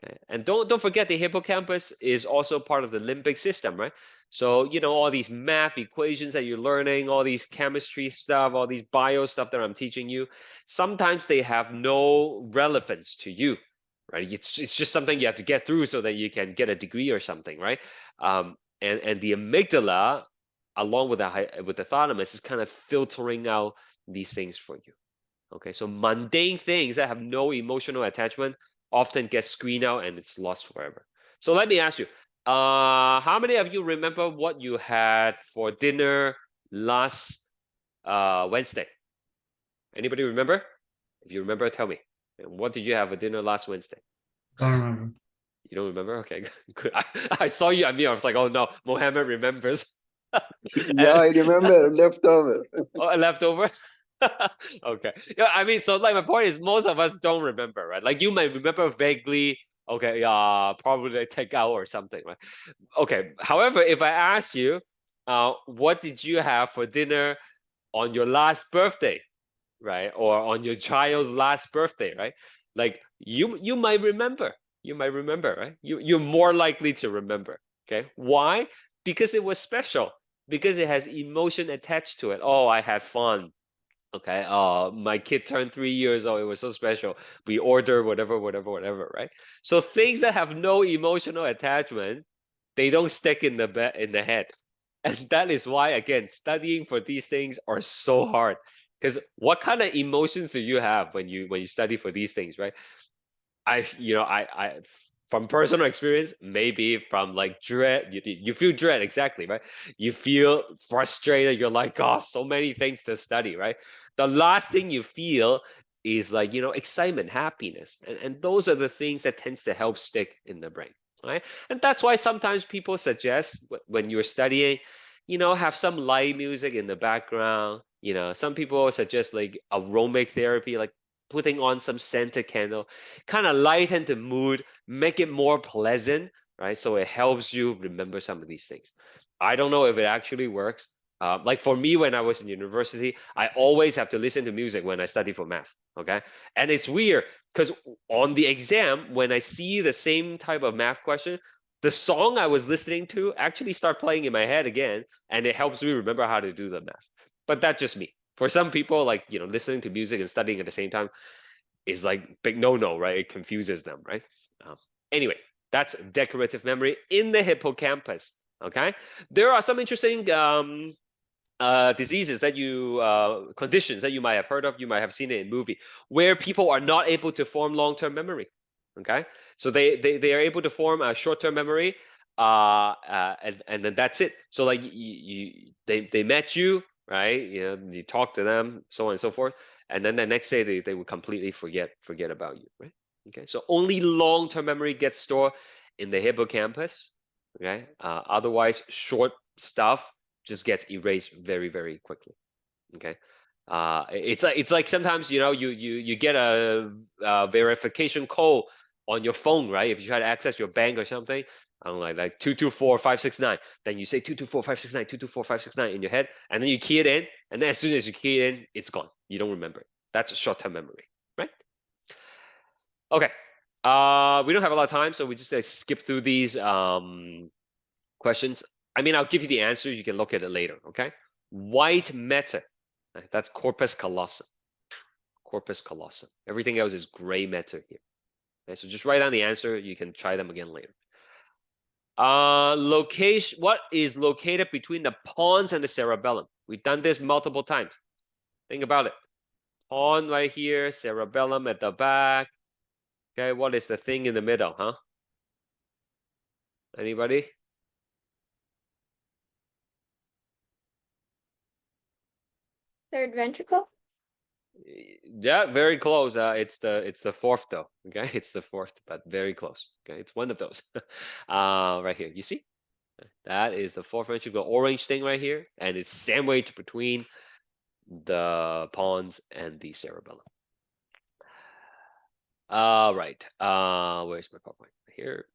Okay, and don't forget the hippocampus is also part of the limbic system, right? So you know all these math equations that you're learning, all these chemistry stuff, all these bio stuff that I'm teaching you. Sometimes they have no relevance to you, right? It's just something you have to get through so that you can get a degree or something, right? And the amygdala, along with the thalamus, is kind of filtering out these things for you. Okay, so mundane things that have no emotional attachment often get screened out and it's lost forever. So let me ask you, how many of you remember what you had for dinner last Wednesday? Anybody remember? If you remember, tell me. What did you have for dinner last Wednesday? Don't remember. You don't remember? Okay, good. I saw you. I mean, I was like, oh no, Mohammed remembers. Yeah, I remember leftover. Oh, leftover. Okay. Yeah, I mean, so like my point is most of us don't remember, right? Like you might remember vaguely, okay, probably takeout or something, right? Okay. However, if I ask you, what did you have for dinner on your last birthday, right? Or on your child's last birthday, right? Like you might remember. You might remember, right? You're more likely to remember. Okay. Why? Because it was special. Because it has emotion attached to it. Oh, I had fun. Okay. My kid turned 3 years old. It was so special. We order whatever, right? So things that have no emotional attachment, they don't stick in the head. And that is why, again, studying for these things are so hard. Because what kind of emotions do you have when you study for these things, right? I from personal experience, maybe from like dread, you feel dread, exactly, right? You feel frustrated. You're like, oh, so many things to study, right? The last thing you feel is like, excitement, happiness. And those are the things that tends to help stick in the brain, right? And that's why sometimes people suggest when you're studying, have some light music in the background. Some people suggest like aromatic therapy, like putting on some scented candle, kind of lighten the mood, make it more pleasant, right? So it helps you remember some of these things. I don't know if it actually works. Like for me, when I was in university, I always have to listen to music when I study for math. Okay, and it's weird because on the exam, when I see the same type of math question, the song I was listening to actually start playing in my head again, and it helps me remember how to do the math. But that's just me. For some people, like listening to music and studying at the same time is like big no, right? It confuses them, right? Anyway, that's decorative memory in the hippocampus. Okay, there are some interesting diseases that conditions that you might have heard of, you might have seen it in movie, where people are not able to form long-term memory. Okay, so they are able to form a short-term memory, and then that's it. So like they met you, right? You talk to them, so on and so forth, and then the next day they will completely forget about you, right? Okay, so only long-term memory gets stored in the hippocampus. Okay, otherwise short stuff just gets erased very, very quickly. Okay, it's like sometimes you get a verification code on your phone, right? If you try to access your bank or something, I don't know, like 224569, then you say 224569, 224569 in your head, and then you key it in, and then as soon as you key it in, it's gone. You don't remember it. That's a short-term memory, right? Okay. We don't have a lot of time, so we just skip through these questions. I mean, I'll give you the answer. You can look at it later, okay? White matter, that's corpus callosum. Corpus callosum. Everything else is gray matter here. Okay, so just write down the answer. You can try them again later. Location. What is located between the pons and the cerebellum? We've done this multiple times. Think about it. Pons right here, cerebellum at the back. Okay, what is the thing in the middle, huh? Anybody? Third ventricle? Yeah, very close. It's the fourth though. Okay, it's the fourth, but very close. Okay, it's one of those. Right here. You see? That is the fourth ventricle, orange thing right here, and it's sandwiched between the pons and the cerebellum. Right. Where's my PowerPoint? Here.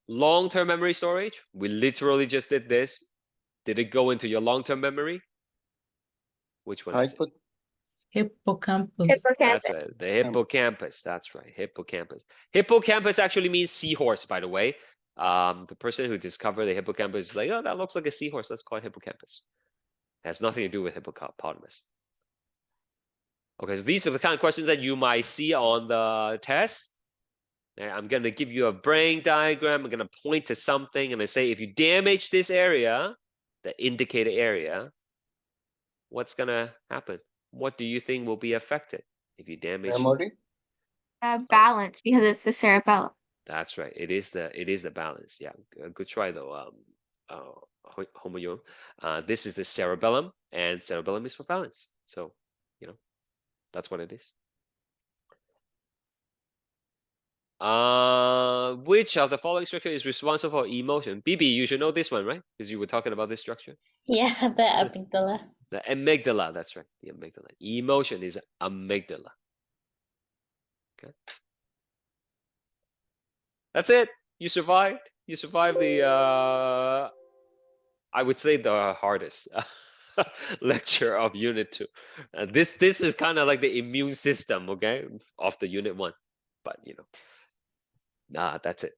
Long-term memory storage. We literally just did this. Did it go into your long-term memory? Which one is it? Hippocampus. That's Hippocampus. right. The hippocampus. That's right. Hippocampus. Hippocampus actually means seahorse, by the way. The person who discovered the hippocampus is like, oh, that looks like a seahorse. Let's call it hippocampus. It has nothing to do with hippopotamus. Okay, so these are the kind of questions that you might see on the test. And I'm gonna give you a brain diagram. I'm gonna point to something and I say, if you damage this area, the indicated area, what's gonna happen? What do you think will be affected if you damage? Memory? Balance, because it's the cerebellum. That's right. It is the balance. Yeah, good try though. Homoyo. This is the cerebellum, and cerebellum is for balance. So, you know, that's what it is. Which of the following structure is responsible for emotion? BB, you should know this one, right? Because you were talking about this structure. Yeah, the amygdala. The amygdala, that's right. The amygdala. Emotion is amygdala. Okay. That's it. You survived. You survived the I would say the hardest lecture of Unit 2. This is kind of like the immune system, okay, of the Unit 1. But you know, that's it.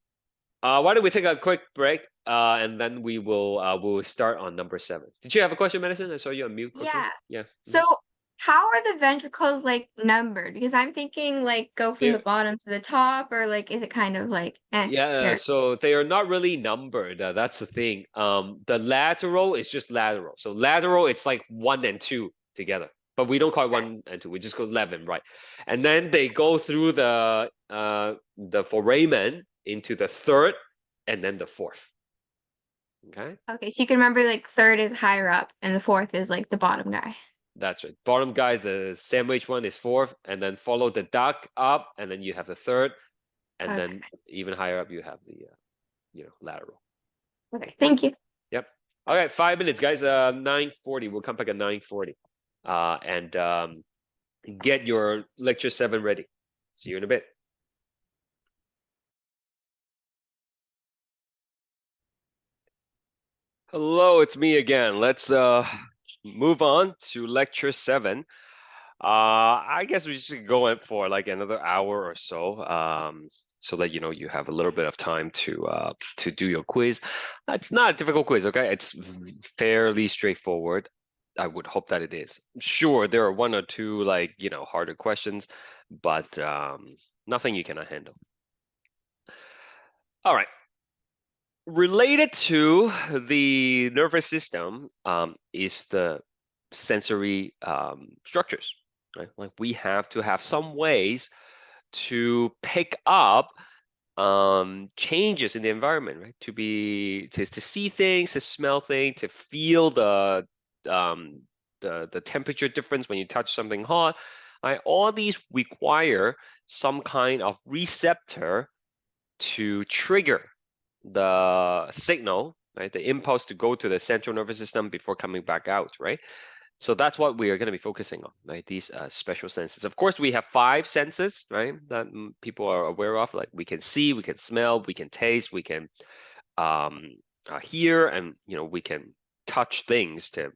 Why don't we take a quick break, and then we'll start on number 7. Did you have a question, Madison? I saw you unmute quickly. Yeah. Yeah. So how are the ventricles like numbered? Because I'm thinking like go from the They're- bottom to the top, or like is it kind of like Yeah, here? so they are not really numbered. That's the thing. The lateral is just lateral. So lateral, it's like 1 and 2 together. But we don't call it 1 and 2. We just go 11, right? And then they go through the foramen into the 3rd and then the 4th. Okay, Okay, so you can remember like 3rd is higher up and the 4th is like the bottom guy. that's right. Bottom guy, the sandwich one is 4th, and then follow the duck up, and then you have the 3rd, and Okay. then even higher up you have the lateral. Okay, thank you. Yep. Okay, 5 minutes, guys. 9:40. We'll come back at 9:40. And get your lecture 7 ready. See you in a bit. Hello, it's me again. Let's move on to lecture 7. I guess we should go in for like another hour or so. So that you have a little bit of time to do your quiz. It's not a difficult quiz, okay? It's fairly straightforward. I would hope that it is. Sure, there are 1 or 2 like harder questions, but nothing you cannot handle. All right. Related to the nervous system is the sensory structures, right? Like we have to have some ways to pick up changes in the environment, right? To see things, to smell things, to feel the temperature difference when you touch something hot. Right? All these require some kind of receptor to trigger the signal, right? The impulse to go to the central nervous system before coming back out, right? So that's what we are going to be focusing on, right? These special senses. Of course, we have 5 senses, right? That people are aware of. Like we can see, we can smell, we can taste, we can hear, and we can touch things to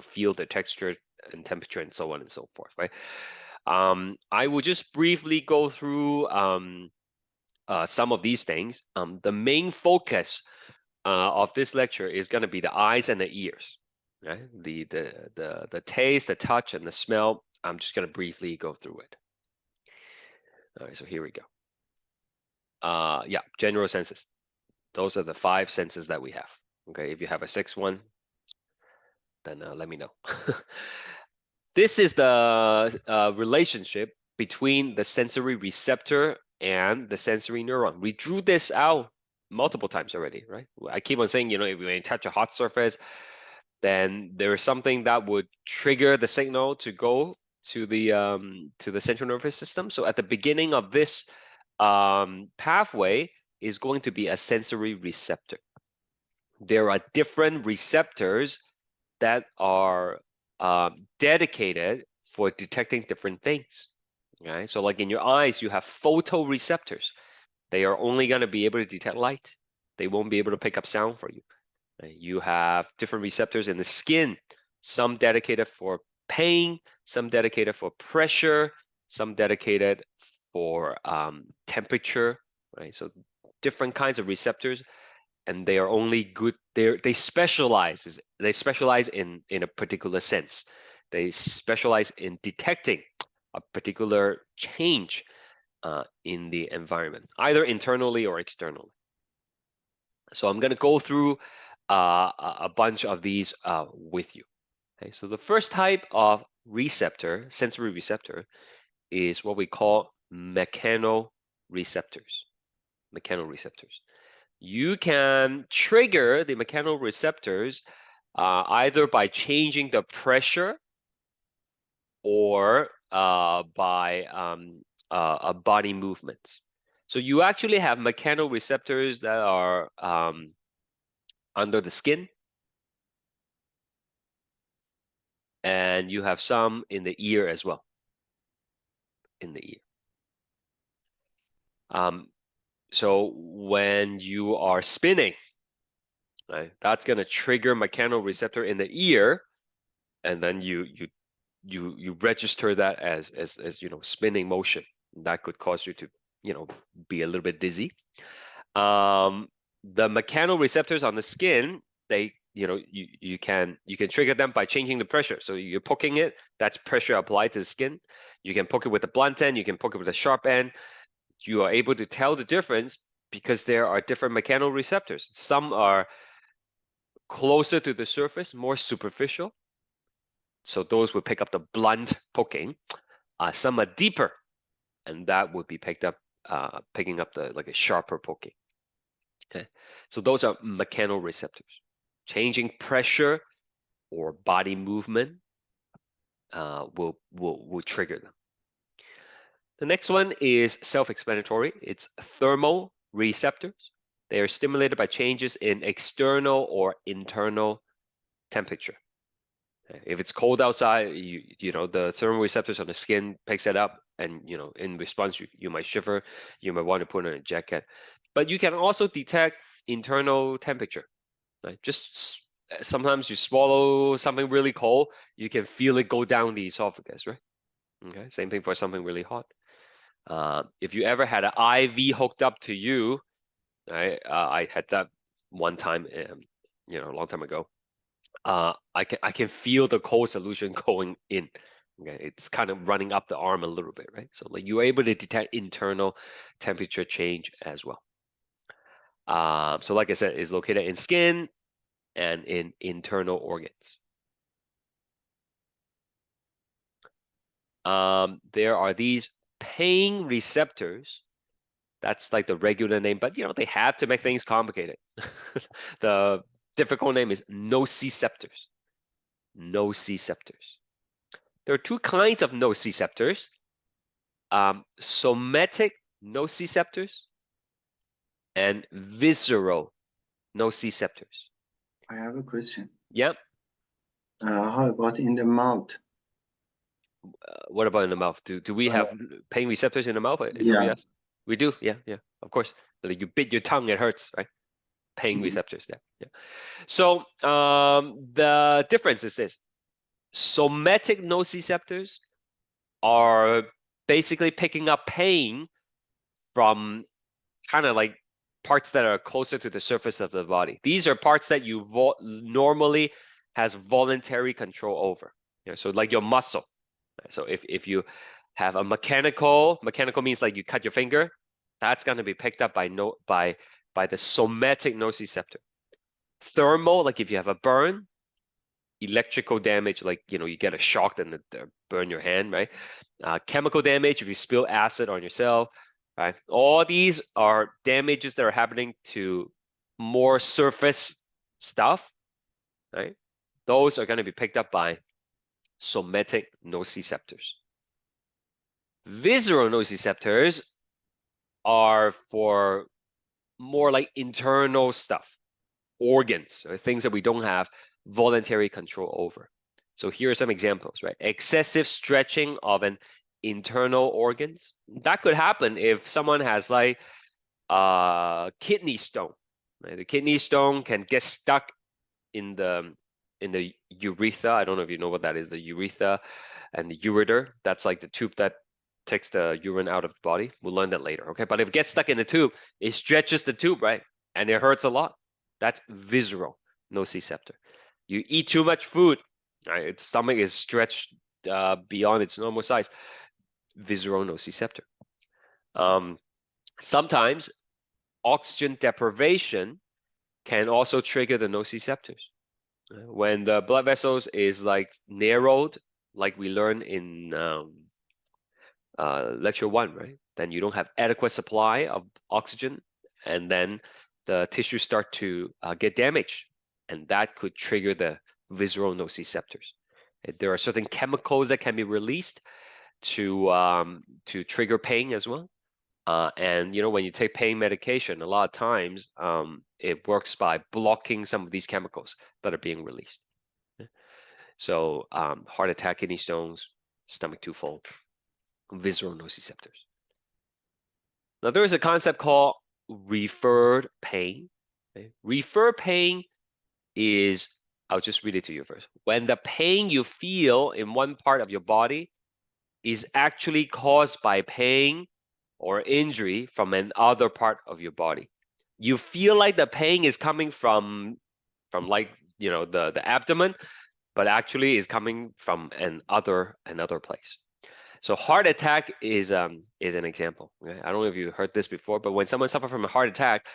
feel the texture and temperature and so on and so forth, right? I will just briefly go through some of these things. The main focus of this lecture is going to be the eyes and the ears. Right? The taste, the touch, and the smell. I'm just going to briefly go through it. All right, so here we go. Yeah, general senses. Those are the 5 senses that we have. Okay, if you have a 6th one, then let me know. This is the relationship between the sensory receptor and the sensory neuron. We drew this out multiple times already, right? I keep on saying, if you touch a hot surface, then there is something that would trigger the signal to go to the central nervous system. So at the beginning of this pathway is going to be a sensory receptor. There are different receptors that are dedicated for detecting different things. Okay, so like in your eyes, you have photoreceptors. They are only going to be able to detect light. They won't be able to pick up sound for you. You have different receptors in the skin, some dedicated for pain, some dedicated for pressure, some dedicated for temperature, right? So different kinds of receptors, and they are only good. They specialize in a particular sense. They specialize in detecting a particular change in the environment, either internally or externally. So I'm going to go through a bunch of these with you. Okay, so the first type of receptor, sensory receptor, is what we call mechanoreceptors. Mechanoreceptors. You can trigger the mechanoreceptors either by changing the pressure or by a body movements. So you actually have mechanoreceptors that are under the skin, and you have some in the ear as well. In the ear. So when you are spinning, right, that's going to trigger mechanoreceptor in the ear, and then you register that as spinning motion. That could cause you to be a little bit dizzy. The mechanoreceptors on the skin, they you can trigger them by changing the pressure. So you're poking it, that's pressure applied to the skin. You can poke it with a blunt end, you can poke it with a sharp end. You are able to tell the difference because there are different mechanoreceptors. Some are closer to the surface, more superficial. So those would pick up the blunt poking. Some are deeper, and that would be picking up like a sharper poking. Okay, so those are mechanoreceptors. Changing pressure or body movement will trigger them. The next one is self-explanatory. It's thermal receptors. They are stimulated by changes in external or internal temperature. If it's cold outside, the thermal receptors on the skin picks it up, and in response you might shiver. You might want to put on a jacket. But you can also detect internal temperature. Right? Just sometimes you swallow something really cold, you can feel it go down the esophagus, right? Okay, same thing for something really hot. If you ever had an IV hooked up to you, right? I had that one time, a long time ago. I can feel the cold solution going in. Okay, it's kind of running up the arm a little bit, right? So like you're able to detect internal temperature change as well. So like I said, it's located in skin and in internal organs. There are these pain receptors. That's like the regular name, but they have to make things complicated. The difficult name is nociceptors. Nociceptors. There are two kinds of nociceptors. Somatic nociceptors and visceral nociceptors. I have a question. Yep. How about in the mouth? What about in the mouth? Do we have pain receptors in the mouth? Is that what you asked? We do. Yeah, of course. Like you bit your tongue, it hurts, right? Pain receptors there. Yeah. So the difference is this: somatic nociceptors are basically picking up pain from kind of like parts that are closer to the surface of the body. These are parts that you normally has voluntary control over. So like your muscle. So if you have a mechanical means like you cut your finger, that's going to be picked up by the somatic nociceptor. Thermal, like if you have a burn. Electrical damage, like you get a shock and burn your hand, right? Chemical damage, if you spill acid on yourself, right? All these are damages that are happening to more surface stuff, right? Those are going to be picked up by somatic nociceptors. Visceral nociceptors are for more like internal stuff, organs, or things that we don't have voluntary control over. So here are some examples, right? Excessive stretching of an internal organs. That could happen if someone has like kidney stone. Right? The kidney stone can get stuck in the urethra. I don't know if you know what that is, the urethra and the ureter. That's like the tube that takes the urine out of the body. We'll learn that later, okay? But if it gets stuck in the tube, it stretches the tube, right? And it hurts a lot. That's visceral nociceptor. You eat too much food, right? Its stomach is stretched beyond its normal size. Visceral nociceptor. Sometimes oxygen deprivation can also trigger the nociceptors. When the blood vessels is like narrowed, like we learned in lecture 1, right? Then you don't have adequate supply of oxygen, and then the tissues start to get damaged, and that could trigger the visceral nociceptors. There are certain chemicals that can be released to trigger pain as well. And you know, when you take pain medication, a lot of times it works by blocking some of these chemicals that are being released. So heart attack, kidney stones, stomach too full, visceral nociceptors. Now there is a concept called referred pain. Okay? Referred pain is, I'll just read it to you first. When the pain you feel in one part of your body is actually caused by pain or injury from another part of your body. You feel like the pain is coming from like, you know, the abdomen, but actually is coming from another place. So heart attack is an example. Okay? I don't know if you heard this before, but when someone suffers from a heart attack,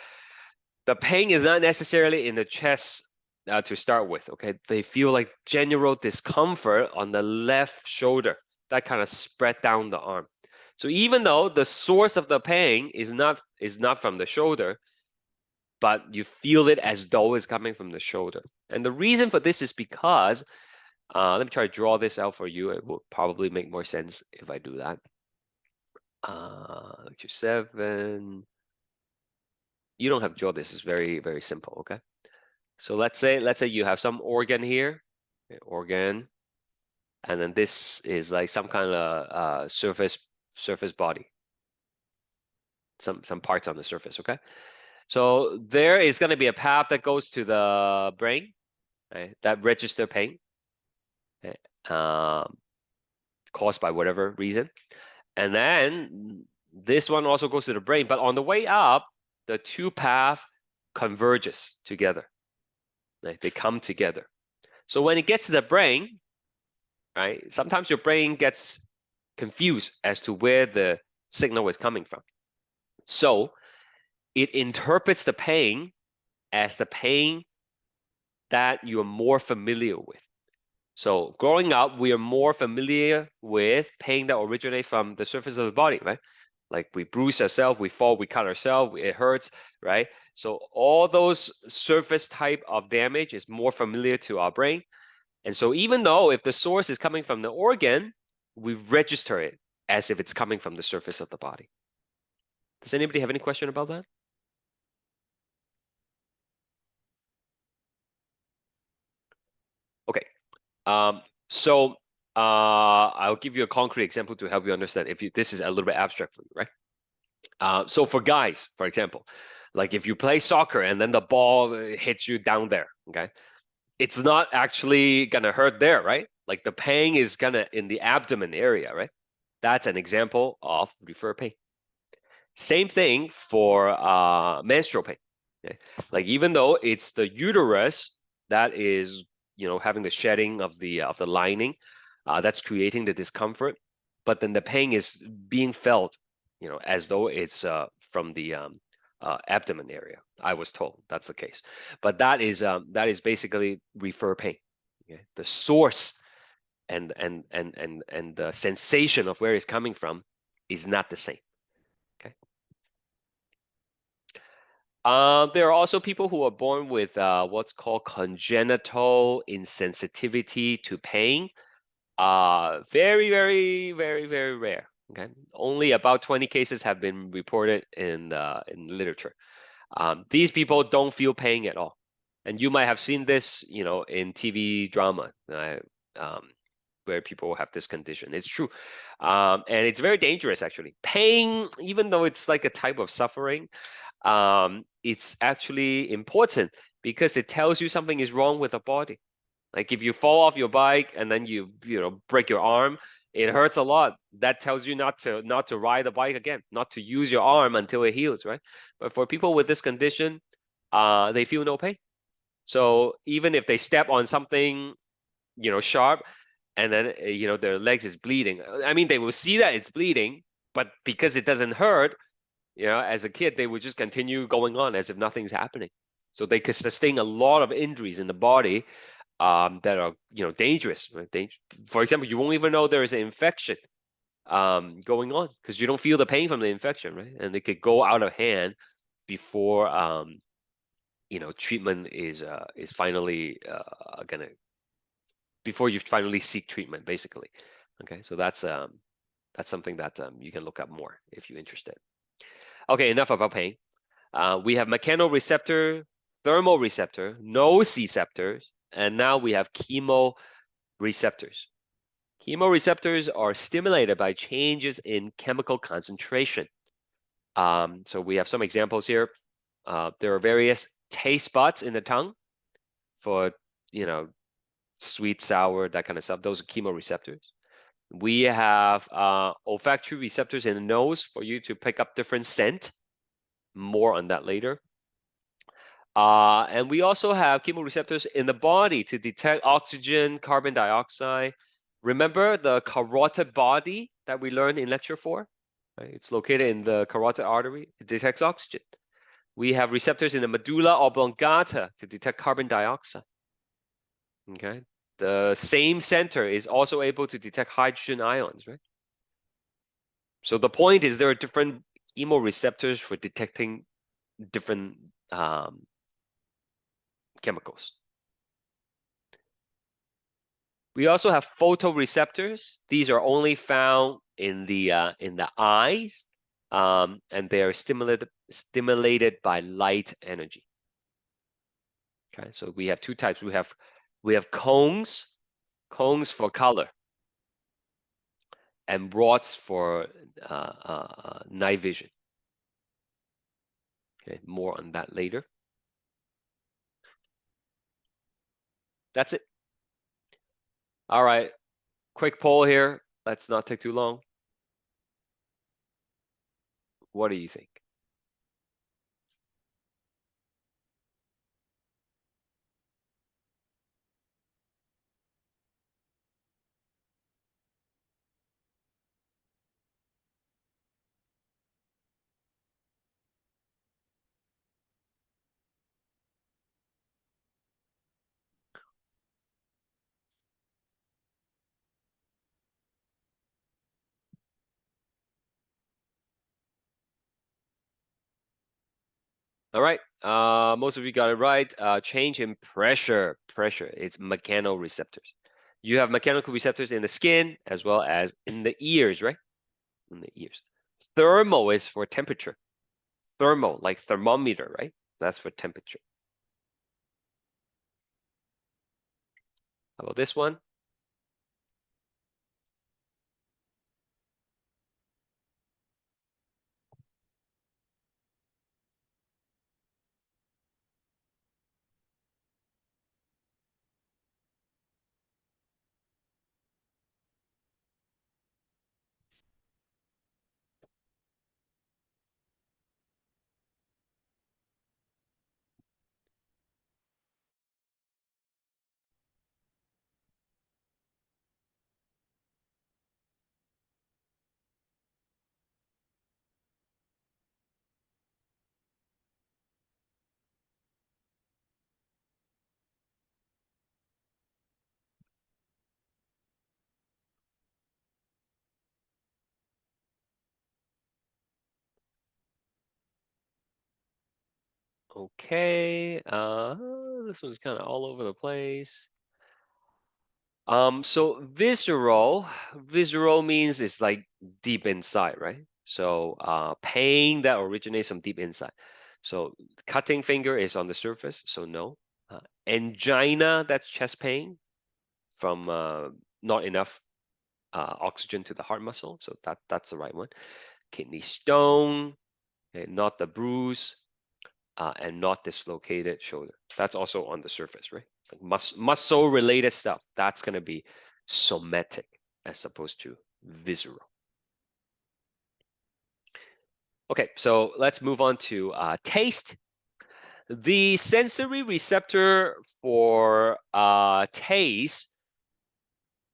the pain is not necessarily in the chest to start with. Okay, they feel like general discomfort on the left shoulder that kind of spread down the arm. So even though the source of the pain is not from the shoulder, but you feel it as though it's coming from the shoulder. And the reason for this is because, let me try to draw this out for you. It will probably make more sense if I do that. Lecture 7. You don't have to draw this. It's very, very simple, okay? So let's say you have some organ here, okay, organ, and then this is like some kind of surface body, some parts on the surface, okay? So there is going to be a path that goes to the brain, right, that register pain, okay, caused by whatever reason. And then this one also goes to the brain, but on the way up, the two paths converges together. Right? They come together. So when it gets to the brain, right, sometimes your brain gets confused as to where the signal is coming from. So it interprets the pain as the pain that you're more familiar with. So growing up, we are more familiar with pain that originates from the surface of the body, right? Like we bruise ourselves, we fall, we cut ourselves, it hurts, right? So all those surface type of damage is more familiar to our brain. And so even though if the source is coming from the organ, we register it as if it's coming from the surface of the body. Does anybody have any question about that? Okay. So I'll give you a concrete example to help you understand if this is a little bit abstract for you, right? So for guys, for example, like if you play soccer and then the ball hits you down there, okay? It's not actually gonna hurt there, right? Like the pain is gonna in the abdomen area, right? That's an example of referred pain. Same thing for menstrual pain. Okay? Like even though it's the uterus that is, you know, having the shedding of the lining, that's creating the discomfort, but then the pain is being felt, you know, as though it's from the abdomen area. I was told that's the case, but that is basically referred pain. Okay? The source and the sensation of where it's coming from is not the same. Okay. There are also people who are born with what's called congenital insensitivity to pain. Very, very, very, very rare. Okay, only about 20 cases have been reported in literature. These people don't feel pain at all, and you might have seen this, you know, in TV drama. where people have this condition. It's true. And it's very dangerous, actually. Pain, even though it's like a type of suffering, it's actually important because it tells you something is wrong with the body. Like if you fall off your bike and then you break your arm, it hurts a lot. That tells you not to ride the bike again, not to use your arm until it heals, right? But for people with this condition, they feel no pain. So even if they step on something, sharp, and then their legs is bleeding. I mean, they will see that it's bleeding, but because it doesn't hurt, as a kid, they would just continue going on as if nothing's happening. So they could sustain a lot of injuries in the body that are dangerous. Right? For example, you won't even know there is an infection going on because you don't feel the pain from the infection, right? And it could go out of hand before treatment is finally before you finally seek treatment, basically. Okay, so that's something that you can look up more if you're interested. Okay, enough about pain. We have mechanoreceptor, thermoreceptor, nociceptors, and now we have chemoreceptors. Chemoreceptors are stimulated by changes in chemical concentration. So we have some examples here. There are various taste buds in the tongue for, sweet, sour, that kind of stuff. Those are chemoreceptors. We have olfactory receptors in the nose for you to pick up different scent. More on that later. And we also have chemoreceptors in the body to detect oxygen, carbon dioxide. Remember the carotid body that we learned in lecture 4? Right? It's located in the carotid artery. It detects oxygen. We have receptors in the medulla oblongata to detect carbon dioxide. Okay. The same center is also able to detect hydrogen ions, right? So the point is there are different chemoreceptors for detecting different chemicals. We also have photoreceptors. These are only found in the eyes, and they are stimulated by light energy. Okay, so we have two types. We have cones for color, and rods for night vision. Okay, more on that later. That's it. All right, quick poll here. Let's not take too long. What do you think? All right, most of you got it right. Change in pressure. It's mechanoreceptors. You have mechanical receptors in the skin as well as in the ears, right? In the ears. Thermal is for temperature. Thermal, like thermometer, right? That's for temperature. How about this one? Okay, this one's kind of all over the place. So visceral means it's like deep inside, right? So pain that originates from deep inside. So cutting finger is on the surface, so no. Angina, that's chest pain from not enough oxygen to the heart muscle. So that's the right one. Kidney stone, okay, not the bruise, and not dislocated shoulder. That's also on the surface, right? Like muscle related stuff. That's gonna be somatic as opposed to visceral. Okay, so let's move on to taste. The sensory receptor for taste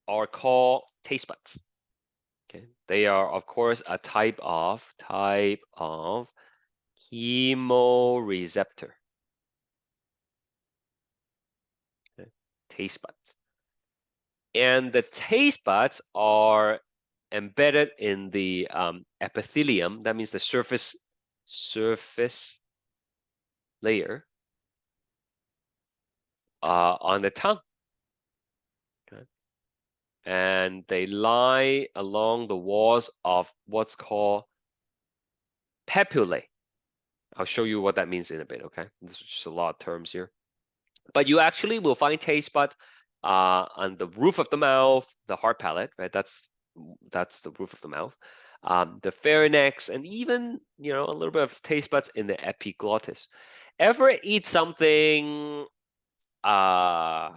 are called taste buds. Okay, they are of course a type of chemoreceptor. Okay, taste buds. And the taste buds are embedded in the epithelium. That means the surface layer on the tongue. Okay. And they lie along the walls of what's called papillae. I'll show you what that means in a bit, okay? There's just a lot of terms here. But you actually will find taste buds on the roof of the mouth, the hard palate, right? That's the roof of the mouth. The pharynx, and even, you know, a little bit of taste buds in the epiglottis. Ever eat something like,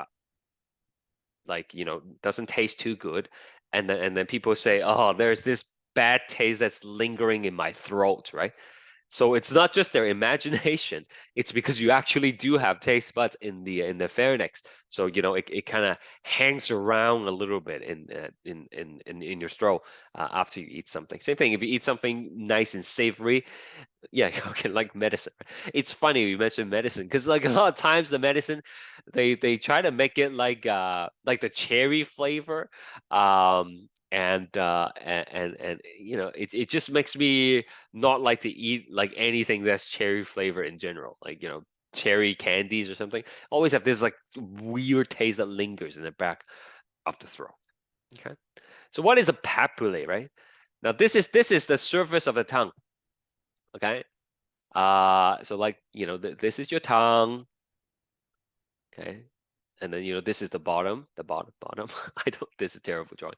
you know, doesn't taste too good, and then people say, oh, there's this bad taste that's lingering in my throat, right? So it's not just their imagination, it's because you actually do have taste buds in the pharynx. So, you know, it kind of hangs around a little bit in your throat after you eat something. Same thing if you eat something nice and savory. Yeah, okay, like medicine. It's funny you mentioned medicine because like a lot of times the medicine they try to make it like the cherry flavor, and you know, it just makes me not like to eat like anything that's cherry flavor in general, like, you know, cherry candies or something always have this like weird taste that lingers in the back of the throat. Okay, so what is a papillae, right? Now this is the surface of the tongue. Okay, so like, you know, this is your tongue. Okay, and then, you know, this is the bottom. I don't, this is terrible drawing.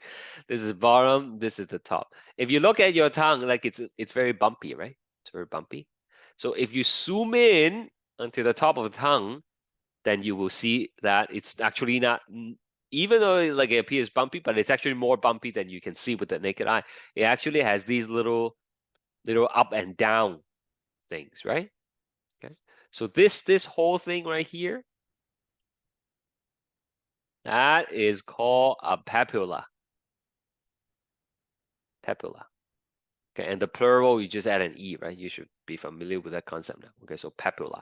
This is bottom, this is the top. If you look at your tongue, like it's very bumpy, right? It's very bumpy. So if you zoom in onto the top of the tongue, then you will see that it's actually not, even though like it appears bumpy, but it's actually more bumpy than you can see with the naked eye. It actually has these little up and down things, right? Okay, so this whole thing right here, that is called a papilla. Papilla. Okay, and the plural, you just add an E, right? You should be familiar with that concept now. Okay, so papilla.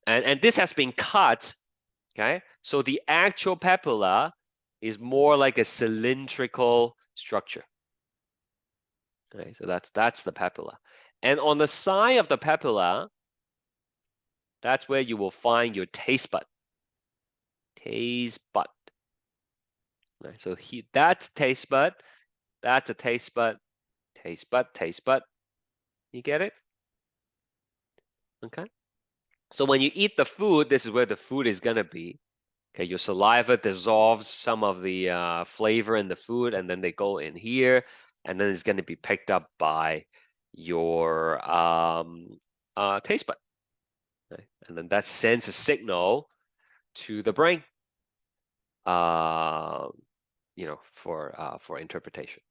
And this has been cut, okay? So the actual papilla is more like a cylindrical structure. Okay, so that's the papilla. And on the side of the papilla, that's where you will find your taste bud. Taste bud. Right, so that's taste bud, that's a taste bud, taste bud, taste bud. You get it? Okay. So when you eat the food, this is where the food is gonna be. Okay, your saliva dissolves some of the flavor in the food, and then they go in here, and then it's gonna be picked up by your taste bud. Okay? And then that sends a signal to the brain. You know, for interpretation.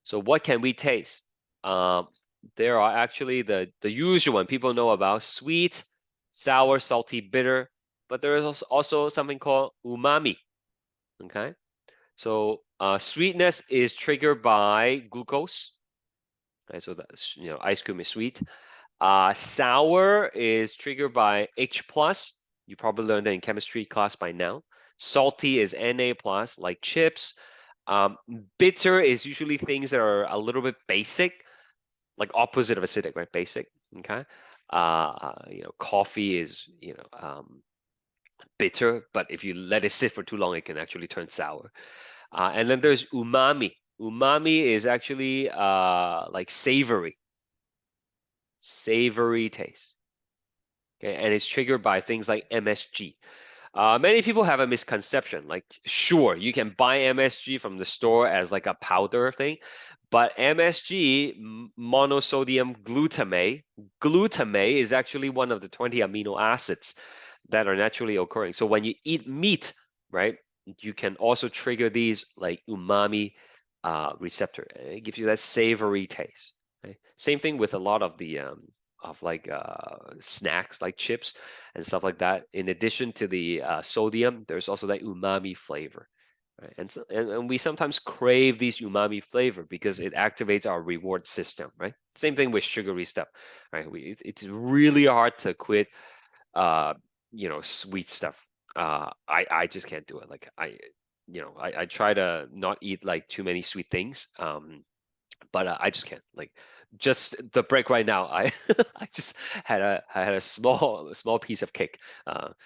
So what can we taste? There are actually the usual one people know about: sweet, sour, salty, bitter. But there is also something called umami. Okay, so sweetness is triggered by glucose. Okay, so that's, you know, ice cream is sweet. Sour is triggered by H+. You probably learned that in chemistry class by now. Salty is Na+, like chips. Bitter is usually things that are a little bit basic, like opposite of acidic, right? Basic. Okay. You know, coffee is, you know, bitter, but if you let it sit for too long, it can actually turn sour. And then there's umami. Umami is actually like savory taste. Okay, and it's triggered by things like MSG. Many people have a misconception. Like, sure, you can buy MSG from the store as like a powder thing, but MSG, monosodium glutamate, glutamate is actually one of the 20 amino acids that are naturally occurring. So when you eat meat, right, you can also trigger these like umami receptor. It gives you that savory taste. Right? Same thing with a lot of the snacks like chips and stuff like that. In addition to the sodium, there's also that umami flavor. Right? And we sometimes crave these umami flavor because it activates our reward system, right? Same thing with sugary stuff, right? It's really hard to quit, sweet stuff. I just can't do it. Like I try to not eat like too many sweet things. But I just can't. Like just the break right now, I I just had a small piece of cake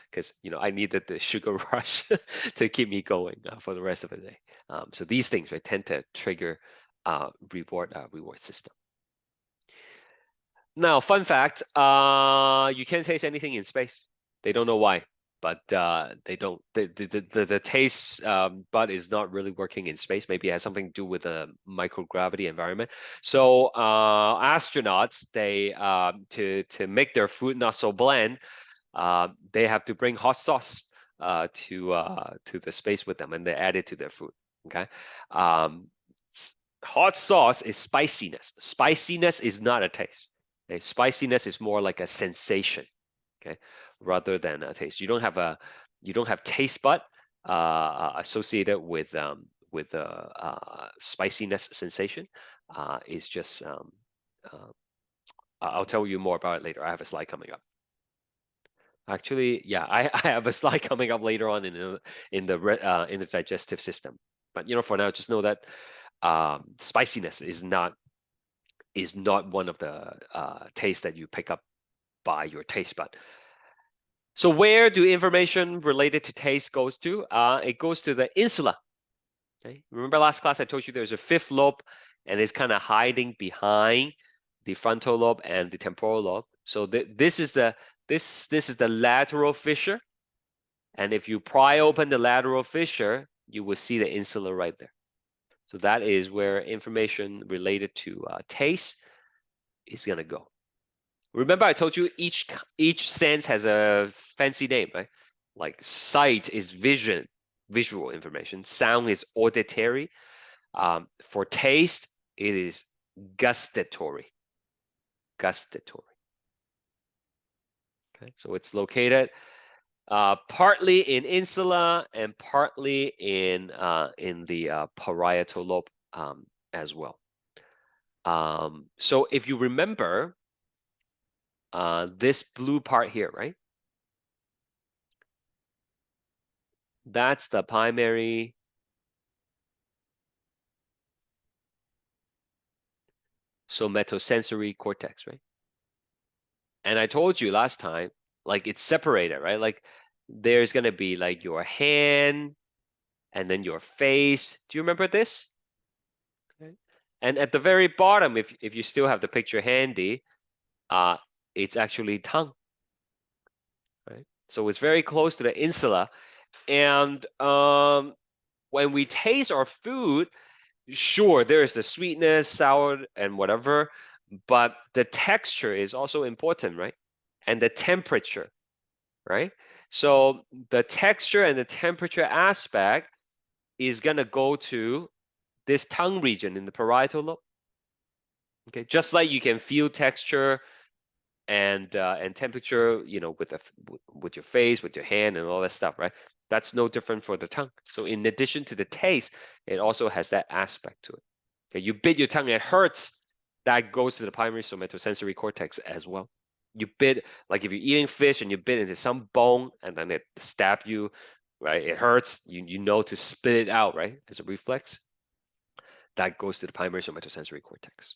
because I needed the sugar rush to keep me going for the rest of the day. So these things right tend to trigger reward system. Now, fun fact, you can't taste anything in space. They don't know why, but they don't. The taste bud is not really working in space. Maybe it has something to do with the microgravity environment. So astronauts, they to make their food not so bland, they have to bring hot sauce to the space with them, and they add it to their food. Okay. Hot sauce is spiciness. Spiciness is not a taste. Okay? Spiciness is more like a sensation, okay, rather than a taste. You don't have taste bud associated with spiciness sensation. It's just I'll tell you more about it later. I have a slide coming up. Actually, yeah, I have a slide coming up later on in the digestive system. But for now, just know that spiciness is not one of the tastes that you pick up by your taste bud. So where do information related to taste goes to? It goes to the insula. Okay? Remember last class I told you there's a fifth lobe, and it's kind of hiding behind the frontal lobe and the temporal lobe. So this is the lateral fissure, and if you pry open the lateral fissure, you will see the insula right there. So that is where information related to taste is gonna go. Remember, I told you each sense has a fancy name, right? Like sight is visual information. Sound is auditory. For taste, it is gustatory. Gustatory. Okay, so it's located partly in insula and partly in the parietal lobe as well. So if you remember this blue part here, right? That's the primary somatosensory cortex, right? And I told you last time, like it's separated, right? Like there's gonna be like your hand and then your face. Do you remember this? Okay. And at the very bottom, if you still have the picture handy, it's actually tongue, right? So it's very close to the insula. And when we taste our food, sure, there is the sweetness, sour, and whatever, but the texture is also important, right? And the temperature, right? So the texture and the temperature aspect is gonna go to this tongue region in the parietal lobe. Okay, just like you can feel texture and temperature, with your face, with your hand, and all that stuff, right? That's no different for the tongue. So in addition to the taste, it also has that aspect to it. Okay, you bit your tongue, it hurts. That goes to the primary somatosensory cortex as well. You bit, like if you're eating fish and you bit into some bone and then it stabbed you, right? It hurts. You know to spit it out, right? As a reflex. That goes to the primary somatosensory cortex.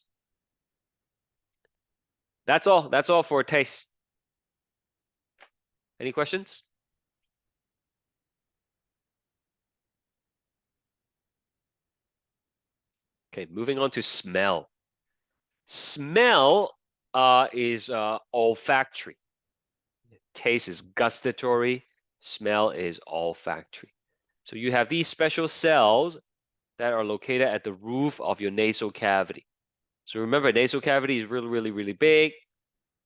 That's all. That's all for taste. Any questions? Okay, moving on to smell. Smell is olfactory. Taste is gustatory. Smell is olfactory. So you have these special cells that are located at the roof of your nasal cavity. So remember, nasal cavity is really big,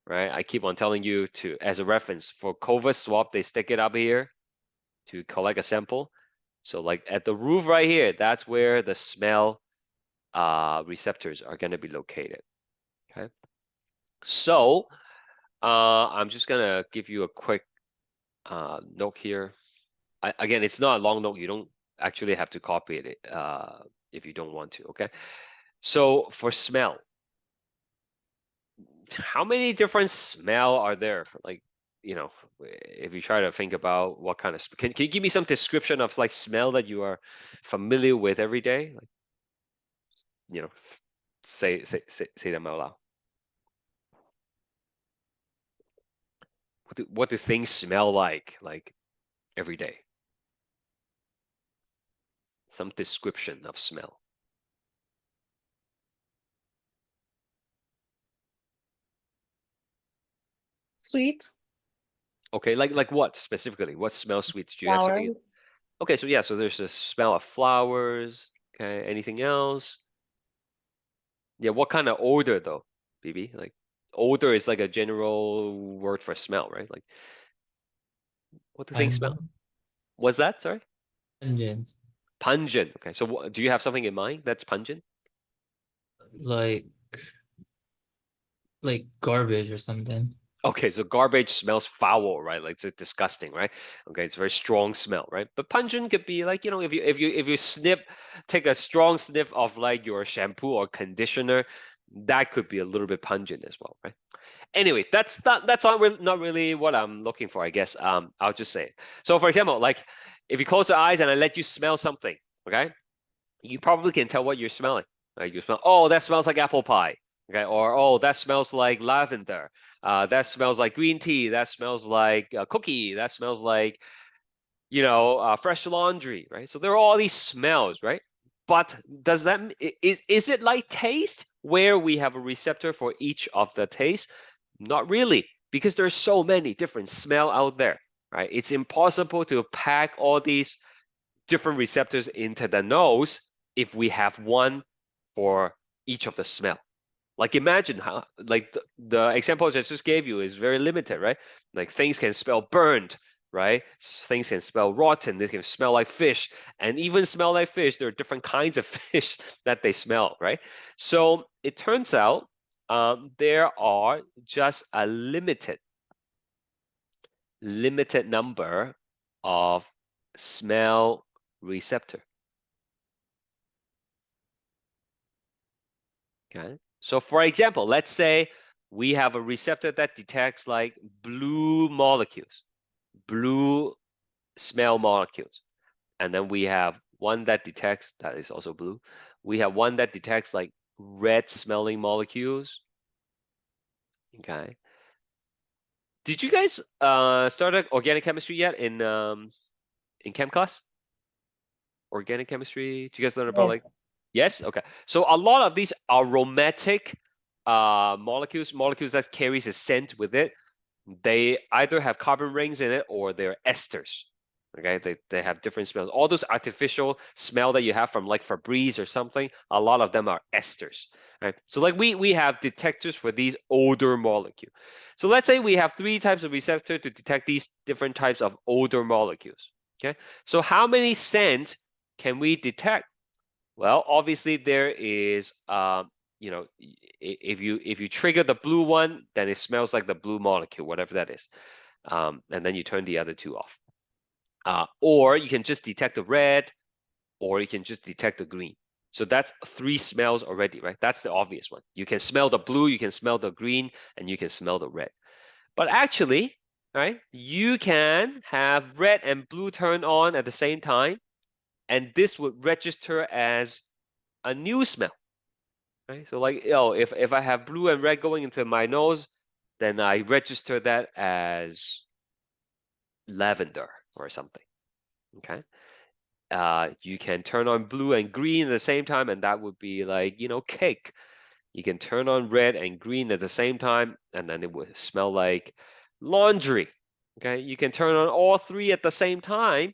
right? I keep on telling you to, as a reference, for COVID swab, they stick it up here to collect a sample. So like at the roof right here, that's where the smell receptors are going to be located. Okay. So I'm just gonna give you a quick note here. Again, it's not a long note. You don't actually have to copy it if you don't want to. Okay. So for smell, how many different smell are there? Like, you know, if you try to think about what kind of, can you give me some description of like smell that you are familiar with every day? Like, you know, say them out loud. What do things smell like every day? Some description of smell. Sweet. Okay, like what specifically? What smells sweet? Do you have something? Flowers. Okay, so yeah, so there's a smell of flowers. Okay, anything else? Yeah, what kind of odor though, BB? Like odor is like a general word for smell, right? Like what do things smell? Pungent. What's that? Sorry? Pungent. Pungent. Okay, so do you have something in mind that's pungent? Like garbage or something. Okay, so garbage smells foul, right? Like it's disgusting, right? Okay, it's a very strong smell, right? But pungent could be like, you know, if you take a strong sniff of like your shampoo or conditioner, that could be a little bit pungent as well, right? Anyway, that's not really what I'm looking for, I guess. I'll just say it. So for example, like if you close your eyes and I let you smell something, okay, you probably can tell what you're smelling. Right? You smell, oh, that smells like apple pie. Okay, or oh, that smells like lavender. That smells like green tea. That smells like a cookie. That smells like, you know, fresh laundry, right? So there are all these smells, right? But does that is it like taste where we have a receptor for each of the taste? Not really, because there's so many different smell out there, right? It's impossible to pack all these different receptors into the nose if we have one for each of the smell. Like imagine how, like the examples I just gave you is very limited, right? Like things can smell burned, right? Things can smell rotten. They can smell like fish, and even smell like fish. There are different kinds of fish that they smell, right? So it turns out there are just a limited number of smell receptor. Okay. So for example, let's say we have a receptor that detects like blue molecules, blue smell molecules. And then we have one that detects, that is also blue. We have one that detects like red smelling molecules. Okay. Did you guys start organic chemistry yet in chem class? Organic chemistry? Do you guys learn about like? Yes. Okay. So a lot of these aromatic molecules that carries a scent with it, they either have carbon rings in it or they're esters. Okay, they have different smells. All those artificial smell that you have from like Febreze or something, a lot of them are esters. Right. So like we have detectors for these odor molecules. So let's say we have 3 types of receptor to detect these different types of odor molecules. Okay. So how many scents can we detect? Well, obviously there is, you know, if you trigger the blue one, then it smells like the blue molecule, whatever that is, and then you turn the other 2 off. Or you can just detect the red, or you can just detect the green. So that's 3 smells already, right? That's the obvious one. You can smell the blue, you can smell the green, and you can smell the red. But actually, right, you can have red and blue turn on at the same time, and this would register as a new smell, right? So like, if I have blue and red going into my nose, then I register that as lavender or something, okay? You can turn on blue and green at the same time, and that would be like, you know, cake. You can turn on red and green at the same time, and then it would smell like laundry, Okay, you can turn on all three at the same time,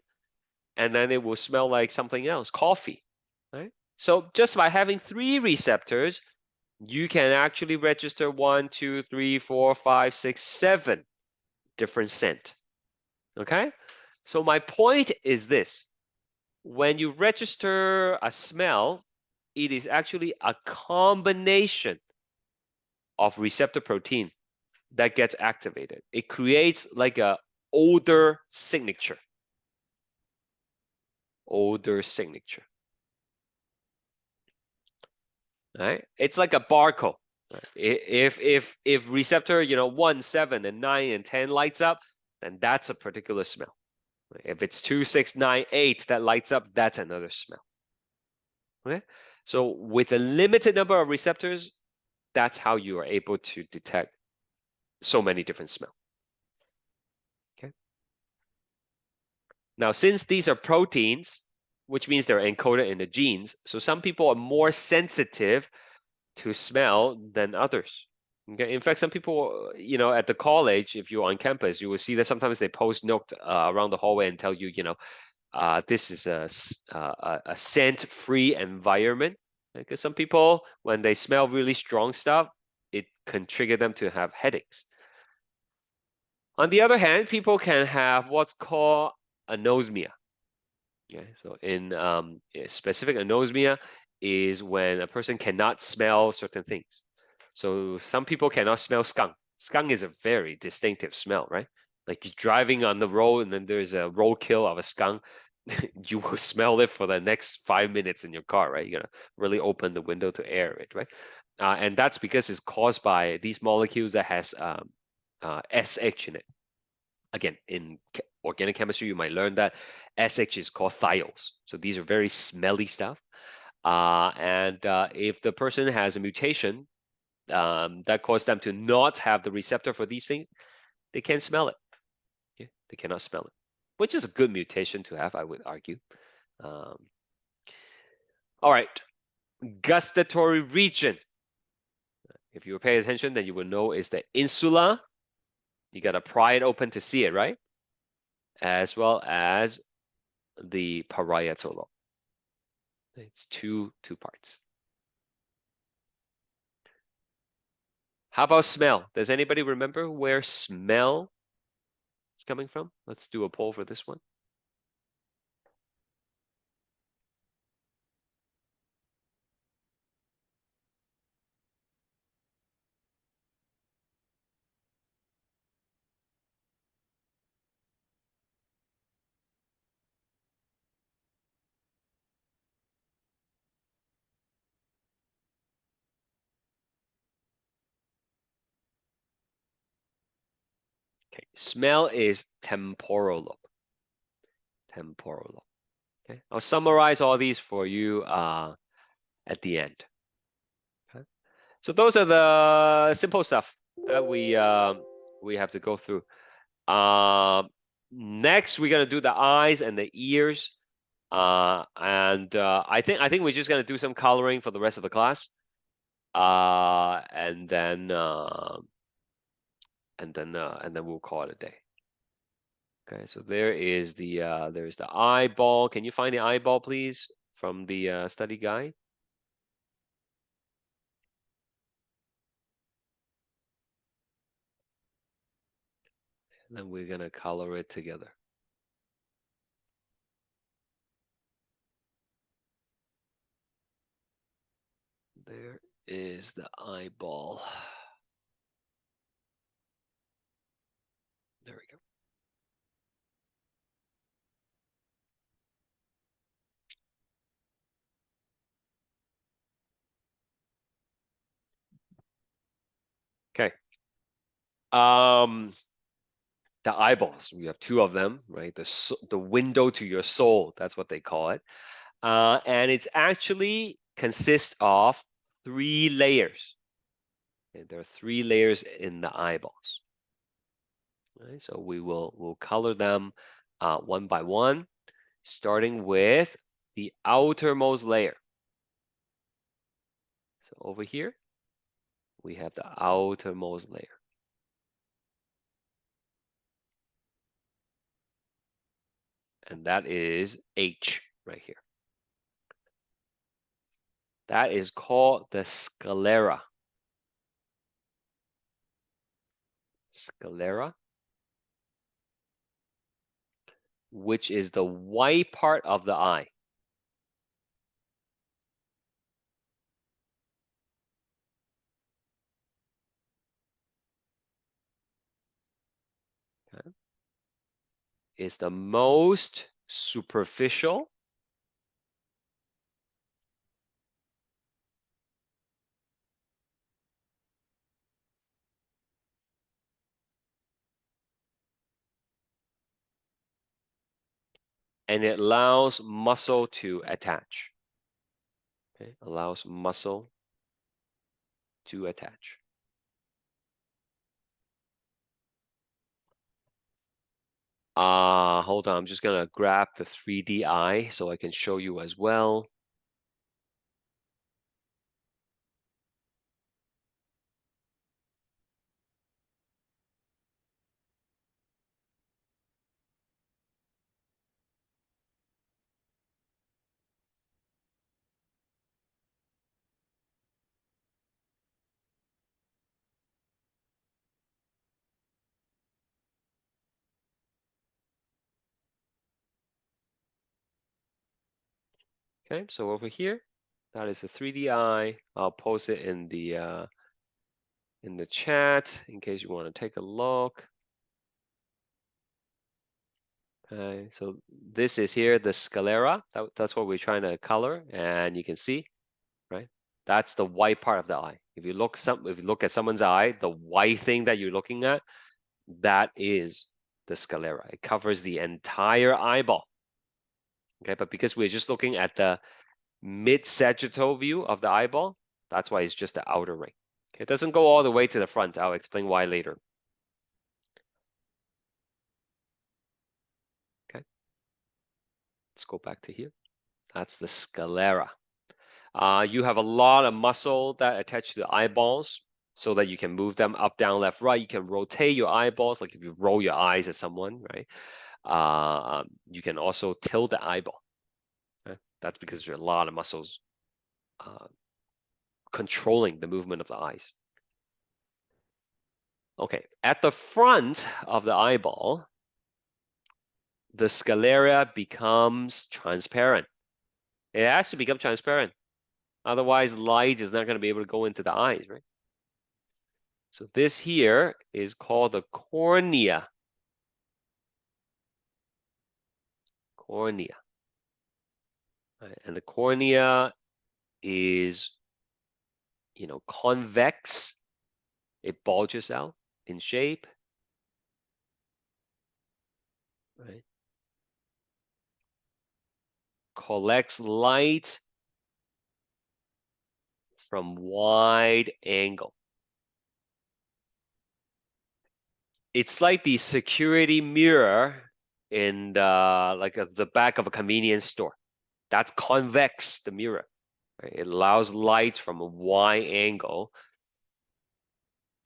and then it will smell like something else, coffee, right? So just by having 3 receptors, you can actually register 1, 2, 3, 4, 5, 6, 7 different scent. Okay, so my point is this: when you register a smell, it is actually a combination of receptor protein that gets activated. It creates like a odor signature. Odor signature. Right? It's like a barcode. Right? If receptor 1, 7, and 9 and 10 lights up, then that's a particular smell. Right? If it's 2, 6, 9, 8 that lights up, that's another smell. Okay? So with a limited number of receptors, that's how you are able to detect so many different smells. Okay. Now, since these are proteins, which means they're encoded in the genes, so some people are more sensitive to smell than others. Okay. In fact, some people, at the college, if you're on campus, you will see that sometimes they post note around the hallway and tell you, this is a scent-free environment. Because some people, when they smell really strong stuff, it can trigger them to have headaches. On the other hand, people can have what's called anosmia. Okay, so in specific anosmia is when a person cannot smell certain things. So some people cannot smell skunk. Skunk is a very distinctive smell, right? Like you're driving on the road and then there's a roadkill of a skunk. You will smell it for the next 5 minutes in your car, right? You're gonna really open the window to air it, right? And that's because it's caused by these molecules that has SH in it. Again, in organic chemistry, you might learn that SH is called thiols. So these are very smelly stuff. And if the person has a mutation that causes them to not have the receptor for these things, they can't smell it. Okay? They cannot smell it, which is a good mutation to have, I would argue. All right, gustatory region. If you pay attention, then you will know is the insula. You got to pry it open to see it, right? As well as the parietal lobe. It's two parts. How about smell? Does anybody remember where smell is coming from? Let's do a poll for this one. Okay, smell is temporal lobe. Temporal lobe. Okay, I'll summarize all these for you at the end. Okay, so those are the simple stuff that we have to go through. Next, we're gonna do the eyes and the ears. I think we're just gonna do some coloring for the rest of the class. And then we'll call it a day. Okay, so there's the eyeball. Can you find the eyeball, please, from the study guide? And then we're gonna color it together. There is the eyeball. There we go. Okay. The eyeballs. We have 2 of them, right? The window to your soul. That's what they call it. And it's actually consists of 3 layers. Okay, there are 3 layers in the eyeballs. Right, so we'll color them one by one, starting with the outermost layer. So over here, we have the outermost layer. and that is H right here. That is called the sclera. Sclera, which is the white part of the eye. Okay. Is the most superficial and it allows muscle to attach. Okay, allows muscle to attach. Hold on, I'm just gonna grab the 3D eye so I can show you as well. Okay, so over here, that is the 3D eye. I'll post it in the chat in case you want to take a look. Okay, so this is here the sclera. That's what we're trying to color, and you can see, right? That's the white part of the eye. If you look at someone's eye, the white thing that you're looking at, that is the sclera. It covers the entire eyeball. Okay, but because we're just looking at the mid-sagittal view of the eyeball, that's why it's just the outer ring. Okay, it doesn't go all the way to the front. I'll explain why later. Okay, let's go back to here. That's the sclera. You have a lot of muscle that attach to the eyeballs so that you can move them up, down, left, right. You can rotate your eyeballs, like if you roll your eyes at someone, right? You can also tilt the eyeball. Okay? That's because there are a lot of muscles controlling the movement of the eyes. Okay, at the front of the eyeball, the sclera becomes transparent. It has to become transparent. Otherwise, light is not going to be able to go into the eyes, right? So this here is called the cornea. Cornea. Right? And the cornea is, convex. It bulges out in shape. Right? Collects light from wide angle. It's like the security mirror in the back of a convenience store. That's convex, the mirror. Right? It allows light from a wide angle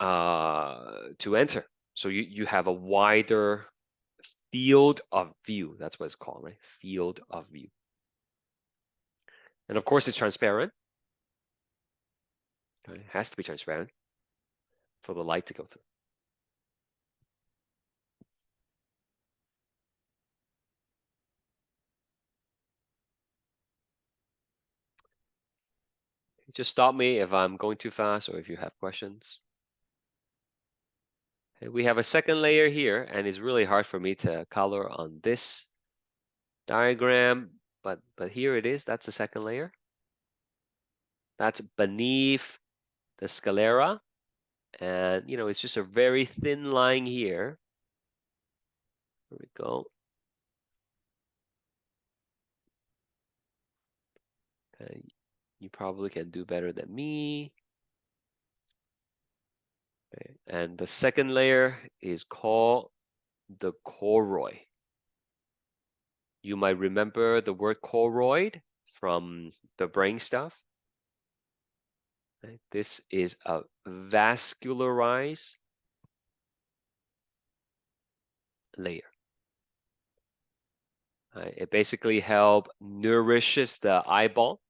to enter. So you have a wider field of view. That's what it's called, right? Field of view. And of course, it's transparent. Okay? It has to be transparent for the light to go through. Just stop me if I'm going too fast or if you have questions. Okay, we have a second layer here, and it's really hard for me to color on this diagram, but here it is. That's the second layer. That's beneath the sclera, and it's just a very thin line here. Here we go. Okay, you probably can do better than me. Okay. And the second layer is called the choroid. You might remember the word choroid from the brain stuff. Okay. This is a vascularized layer. Right? It basically nourishes the eyeball.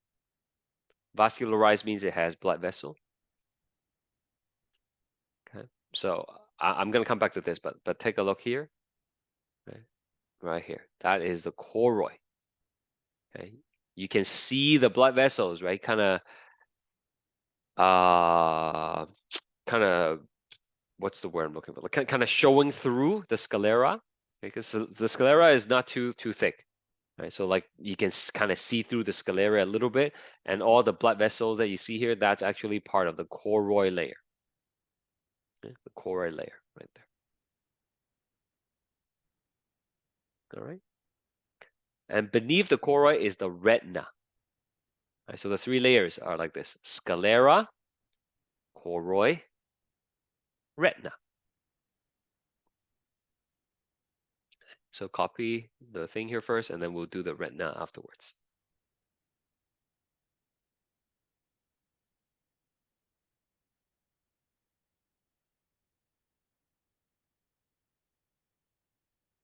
Vascularized means it has blood vessel. Okay, so I'm gonna come back to this, but take a look here. Right here, that is the choroid. Okay, you can see the blood vessels, right? Kind of, what's the word I'm looking for? Like, kind of showing through the sclera, because the sclera is not too thick, right? So like you can kind of see through the sclera a little bit, and all the blood vessels that you see here, that's actually part of the choroid layer. Okay? The choroid layer right there. All right. And beneath the choroid is the retina. Right, so the three layers are like this: sclera, choroid, retina. So copy the thing here first, and then we'll do the retina afterwards.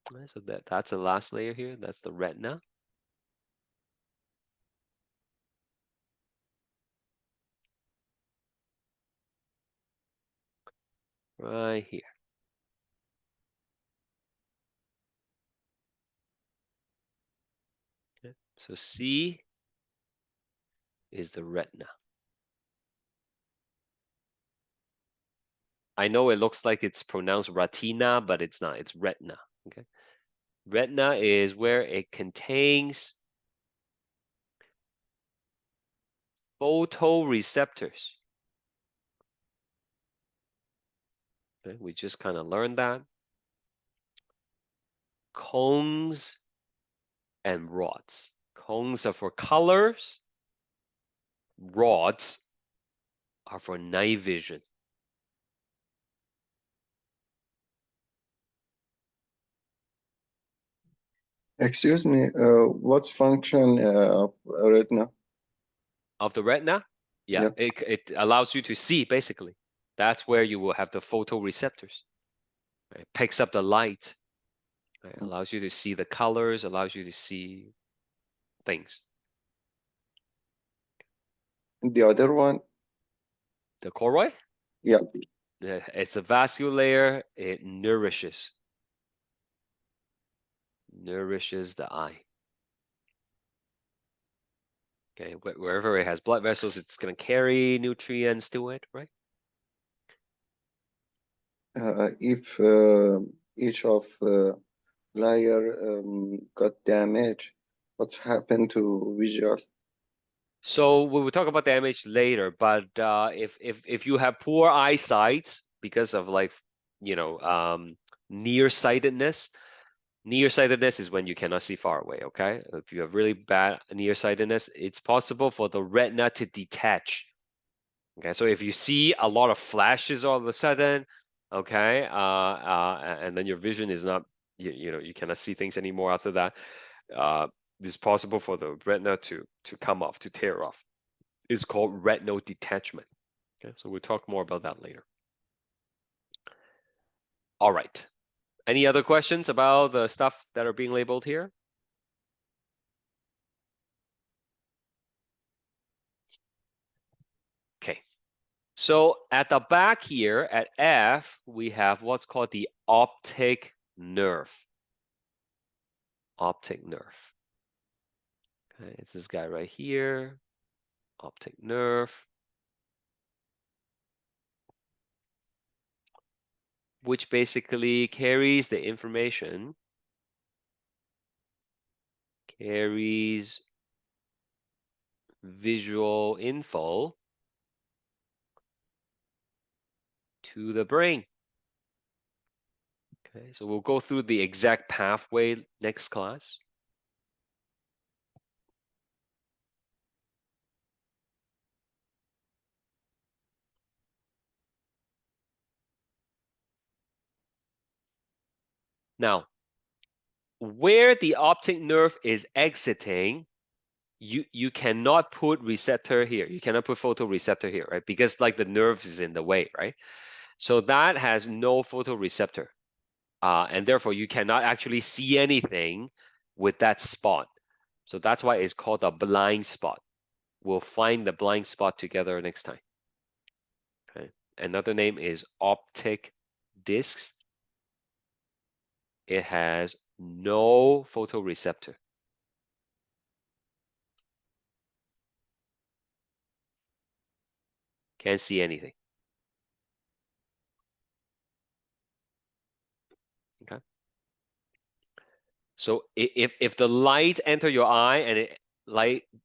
All right, so that's the last layer here. That's the retina. Right here. Okay. So C is the retina. I know it looks like it's pronounced retina, but it's not. It's retina. Okay. Retina is where it contains photoreceptors. Okay. We just kind of learned that. Cones and rods. Cones are for colors. Rods are for night vision. Excuse me, what's function of retina? Of the retina? Yeah, it allows you to see, basically. That's where you will have the photoreceptors. Right? It picks up the light. Right? Allows you to see the colors, allows you to see things. The other one? The choroid? Yeah. It's a vascular layer. It nourishes the eye. Okay, wherever it has blood vessels, it's going to carry nutrients to it, right? If each of layer got damaged, what's happened to visual? So we will talk about damage later, but if you have poor eyesight because of like, you know, nearsightedness. Nearsightedness is when you cannot see far away, okay? If you have really bad nearsightedness, it's possible for the retina to detach. Okay, so if you see a lot of flashes all of a sudden, okay, and then your vision is not, you know, you cannot see things anymore after that, it's possible for the retina to come off, to tear off. It's called retinal detachment. Okay, so we'll talk more about that later. All right. Any other questions about the stuff that are being labeled here? Okay. So at the back here at F, we have what's called the optic nerve. Optic nerve. Okay, it's this guy right here. Optic nerve. Which basically carries the information. Carries visual info to the brain. Okay, so we'll go through the exact pathway next class. Now, where the optic nerve is exiting, you cannot put receptor here. You cannot put photoreceptor here, right? Because like the nerve is in the way, right? So that has no photoreceptor. And therefore you cannot actually see anything with that spot. So that's why it's called a blind spot. We'll find the blind spot together next time. Okay. Another name is optic discs. It has no photoreceptor. Can't see anything. Okay. So if the light enter your eye and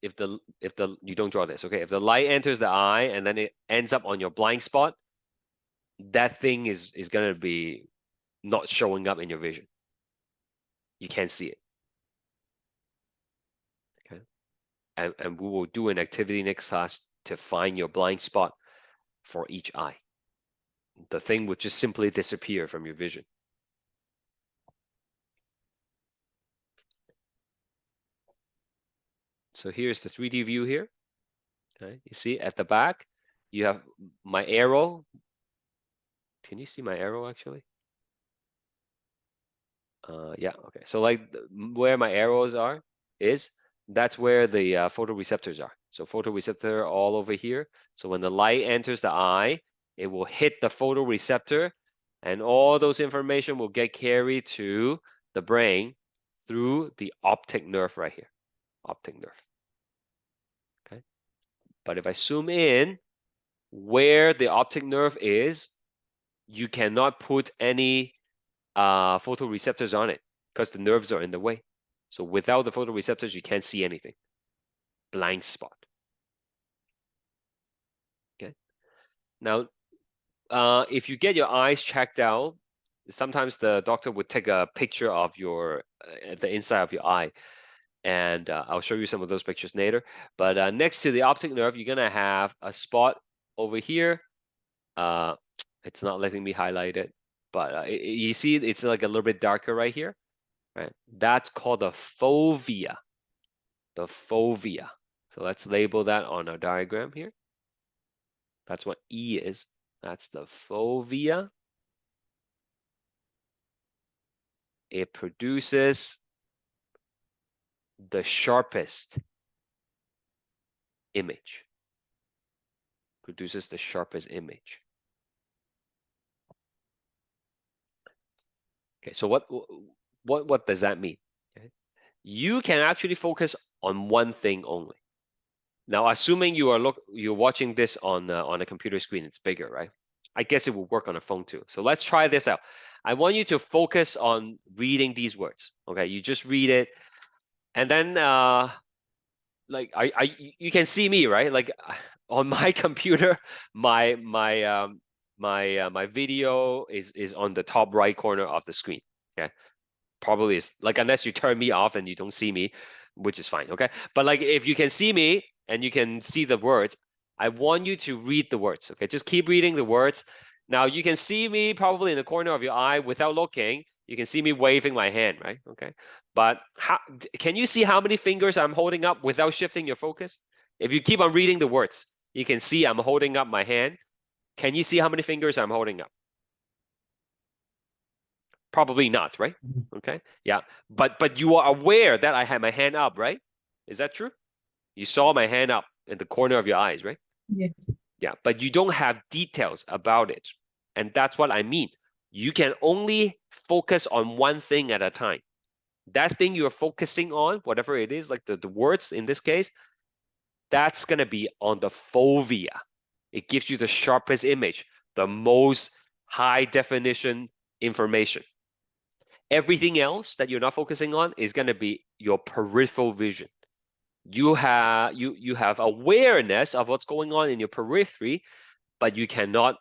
if the you don't draw this, okay? If the light enters the eye and then it ends up on your blind spot, that thing is gonna be not showing up in your vision. You can't see it. Okay. And we will do an activity next class to find your blind spot for each eye. The thing would just simply disappear from your vision. So here's the 3D view here. Okay, you see at the back, you have my arrow. Can you see my arrow actually? Yeah, okay. So like where my arrows that's where the photoreceptors are. So photoreceptor all over here. So when the light enters the eye, it will hit the photoreceptor and all those information will get carried to the brain through the optic nerve right here. Optic nerve. Okay. But if I zoom in, where the optic nerve is, you cannot put any photoreceptors on it because the nerves are in the way. So without the photoreceptors, you can't see anything. Blind spot. Okay. Now, if you get your eyes checked out, sometimes the doctor would take a picture of your the inside of your eye, and I'll show you some of those pictures later. But next to the optic nerve, you're gonna have a spot over here. It's not letting me highlight it, but you see it's like a little bit darker right here, right? That's called the fovea. The fovea. So let's label that on our diagram here. That's what E is. That's the fovea. It produces the sharpest image. Produces the sharpest image. Okay, so what does that mean? Okay. You can actually focus on one thing only. Now, assuming you're watching this on a computer screen, it's bigger, right? I guess it will work on a phone too. So let's try this out. I want you to focus on reading these words. Okay, you just read it, and then like you can see me, right? Like on my computer, my video is on the top right corner of the screen. Okay, probably is like unless you turn me off and you don't see me, which is fine. Okay, but like if you can see me and you can see the words, I want you to read the words. Okay, just keep reading the words. Now you can see me probably in the corner of your eye without looking. You can see me waving my hand, right? Okay, but can you see how many fingers I'm holding up without shifting your focus? If you keep on reading the words, you can see I'm holding up my hand. Can you see how many fingers I'm holding up? Probably not, right? Okay, yeah, but you are aware that I had my hand up, right? Is that true? You saw my hand up in the corner of your eyes, right? Yes. Yeah, but you don't have details about it. And that's what I mean. You can only focus on one thing at a time. That thing you're focusing on, whatever it is, like the words in this case, that's going to be on the fovea. It gives you the sharpest image, the most high definition information. Everything else that you're not focusing on is going to be your peripheral vision. You have awareness of what's going on in your periphery, but you cannot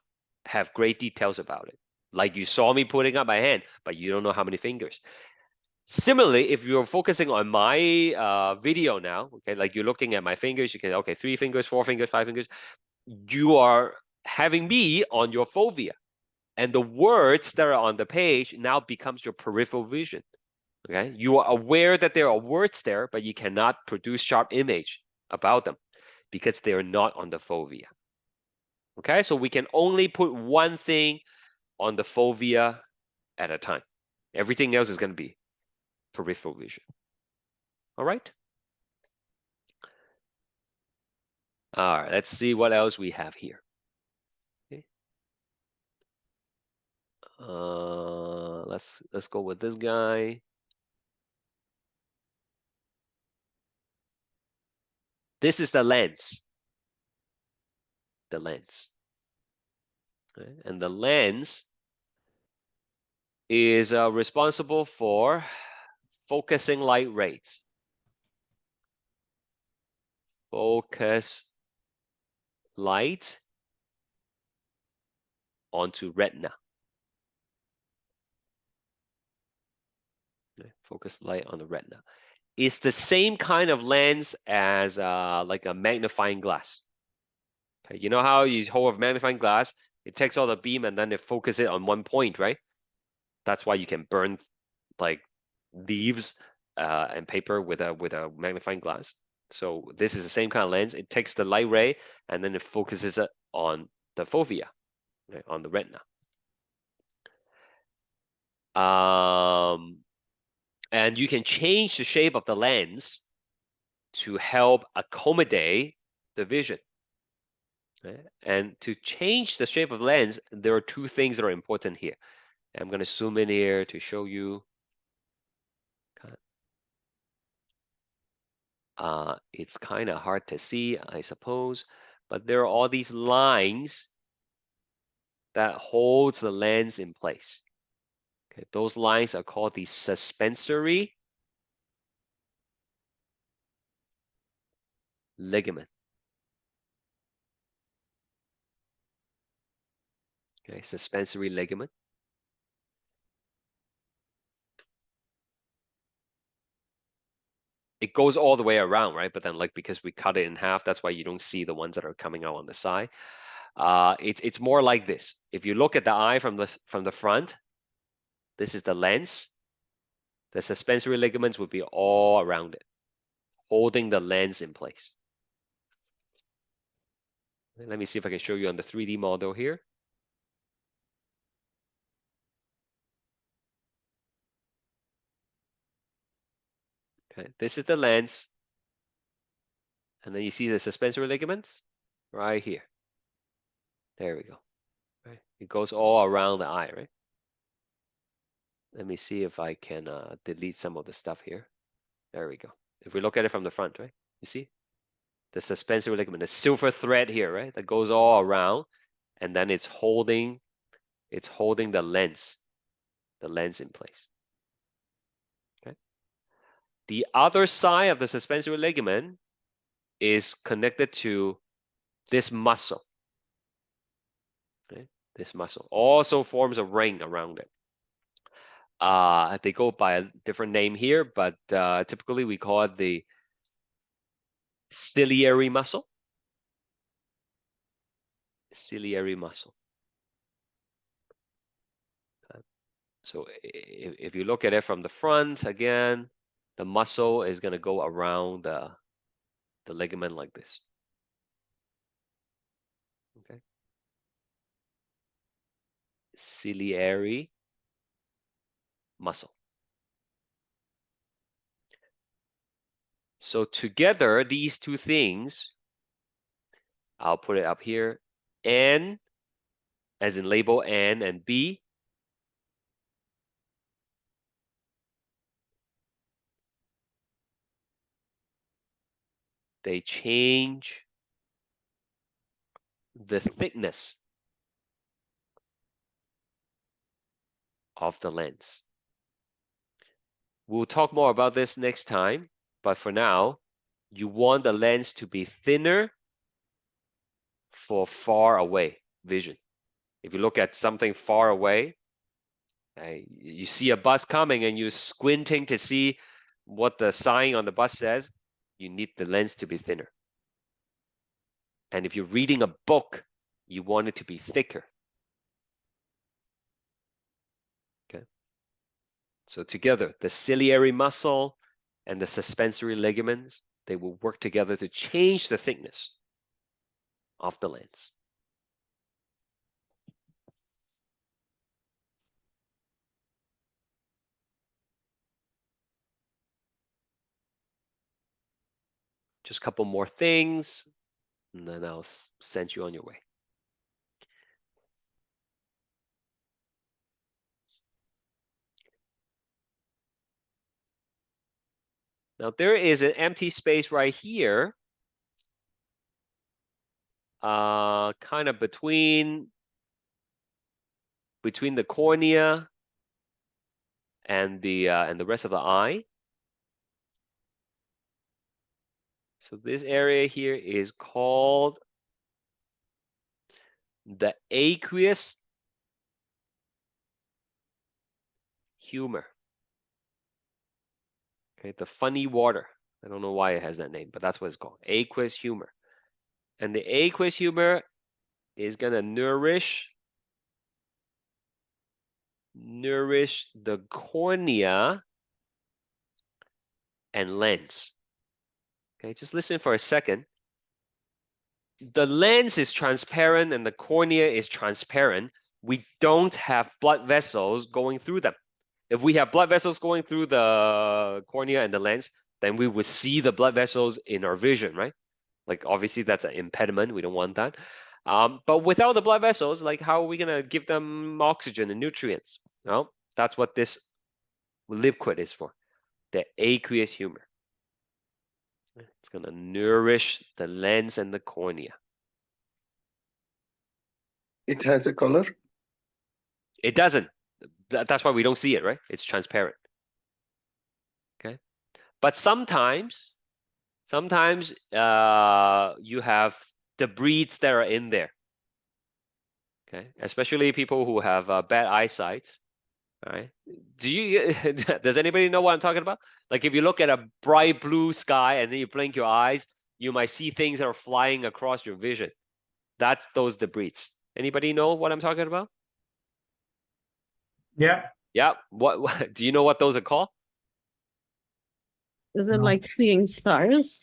have great details about it. Like you saw me putting up my hand, but you don't know how many fingers. Similarly, if you're focusing on my video now, okay, like you're looking at my fingers, you can, okay, 3 fingers, 4 fingers, 5 fingers, you are having me on your fovea. And the words that are on the page now becomes your peripheral vision. Okay, you are aware that there are words there, but you cannot produce sharp image about them because they are not on the fovea. Okay, so we can only put one thing on the fovea at a time. Everything else is going to be peripheral vision. All right. All right, let's see what else we have here. Okay. Let's go with this guy. This is the lens. The lens. Okay. And the lens is responsible for focusing light rays. Focus light onto retina. Okay. Focus light on the retina. It's the same kind of lens as like a magnifying glass. Okay. You know how you hold a magnifying glass, it takes all the beam and then it focuses it on one point, right? That's why you can burn like leaves and paper with a magnifying glass. So this is the same kind of lens. It takes the light ray and then it focuses it on the fovea, right, on the retina. And you can change the shape of the lens to help accommodate the vision. Okay? And to change the shape of the lens, there are two things that are important here. I'm going to zoom in here to show you. It's kind of hard to see, I suppose, but there are all these lines that holds the lens in place. Okay, those lines are called the suspensory ligament. Okay, suspensory ligament. It goes all the way around, right? But then, like, because we cut it in half, that's why you don't see the ones that are coming out on the side. It's more like this. If you look at the eye from the front, this is the lens. The suspensory ligaments would be all around it, holding the lens in place. Let me see if I can show you on the 3D model here. Okay, this is the lens. And then you see the suspensory ligaments right here. There we go. Right, it goes all around the eye, right? Let me see if I can delete some of the stuff here. There we go. If we look at it from the front, right? You see the suspensory ligament, the silver thread here, right? That goes all around, and then it's holding the lens in place. Okay. The other side of the suspensory ligament is connected to this muscle. Okay. This muscle also forms a ring around it. They go by a different name here, but typically we call it the ciliary muscle. Ciliary muscle. Okay. So if you look at it from the front, again, the muscle is going to go around the ligament like this. Okay. Ciliary muscle. So together, these two things, I'll put it up here, N, as in label N, and B, they change the thickness of the lens. We'll talk more about this next time, but for now, you want the lens to be thinner for far away vision. If you look at something far away, you see a bus coming and you're squinting to see what the sign on the bus says, you need the lens to be thinner. And if you're reading a book, you want it to be thicker. Okay. So together, the ciliary muscle and the suspensory ligaments, they will work together to change the thickness of the lens. Just a couple more things, and then I'll send you on your way. Now there is an empty space right here, kind of between the cornea and the rest of the eye. So this area here is called the aqueous humor. Okay, the funny water. I don't know why it has that name, but that's what it's called, aqueous humor. And the aqueous humor is gonna nourish the cornea and lens. Okay, just listen for a second. The lens is transparent and the cornea is transparent. We don't have blood vessels going through them. If we have blood vessels going through the cornea and the lens, then we would see the blood vessels in our vision, right? Like obviously that's an impediment. We don't want that. But without the blood vessels, like how are we gonna give them oxygen and nutrients? Well, that's what this liquid is for, the aqueous humor. It's gonna nourish the lens and the cornea. It has a color. It doesn't. That's why we don't see it, right? It's transparent. Okay. But sometimes you have debris that are in there. Okay. Especially people who have bad eyesight. All right. Does anybody know what I'm talking about? Like if you look at a bright blue sky and then you blink your eyes, you might see things that are flying across your vision. That's those debris. Anybody know what I'm talking about? Yeah. Yeah. What do you know what those are called? Is it No. like seeing stars?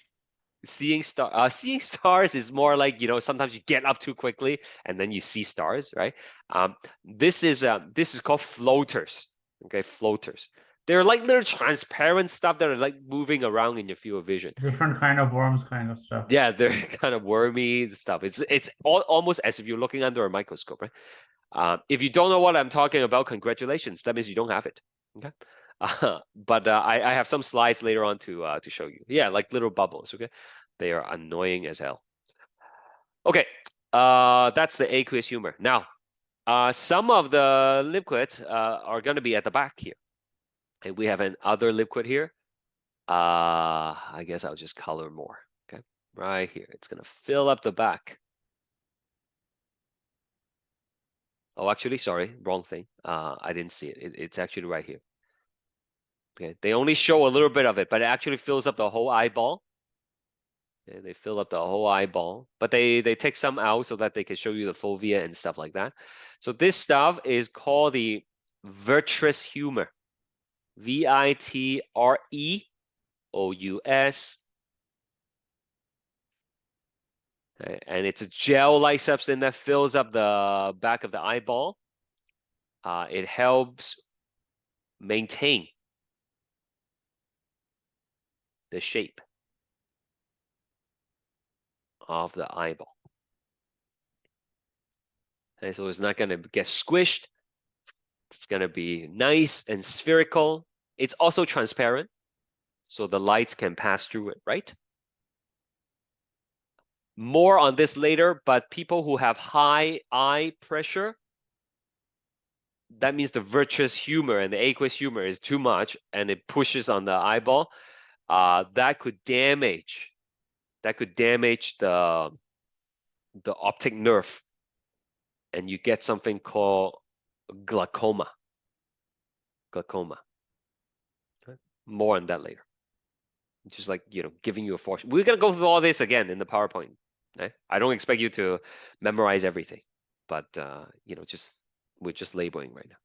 Seeing stars is more like, sometimes you get up too quickly and then you see stars, right? This is called floaters. Okay, floaters. They're like little transparent stuff that are like moving around in your field of vision. Different kind of worms kind of stuff. Yeah, they're kind of wormy stuff. It's almost as if you're looking under a microscope, right? If you don't know what I'm talking about, congratulations. That means you don't have it. Okay. But I have some slides later on to show you. Yeah, like little bubbles. Okay, they are annoying as hell. Okay, that's the aqueous humor. Now, some of the liquids are going to be at the back here, and we have another liquid here. I guess I'll just color more. Okay, right here. It's going to fill up the back. Oh, actually, sorry, wrong thing. I didn't see it. It's actually right here. Okay, they only show a little bit of it, but it actually fills up the whole eyeball. Okay, they fill up the whole eyeball, but they take some out so that they can show you the fovea and stuff like that. So this stuff is called the vitreous humor. VITREOUS. Okay, and it's a gel-like substance that fills up the back of the eyeball. It helps maintain the shape of the eyeball. Okay, so it's not going to get squished. It's going to be nice and spherical. It's also transparent, so the light can pass through it, right? More on this later, but people who have high eye pressure, that means the vitreous humor and the aqueous humor is too much and it pushes on the eyeball. That could damage the optic nerve, and you get something called glaucoma. Glaucoma. Okay. More on that later. Just like, giving you a fortune. We're gonna go through all this again in the PowerPoint. Okay? I don't expect you to memorize everything, but we're just labeling right now.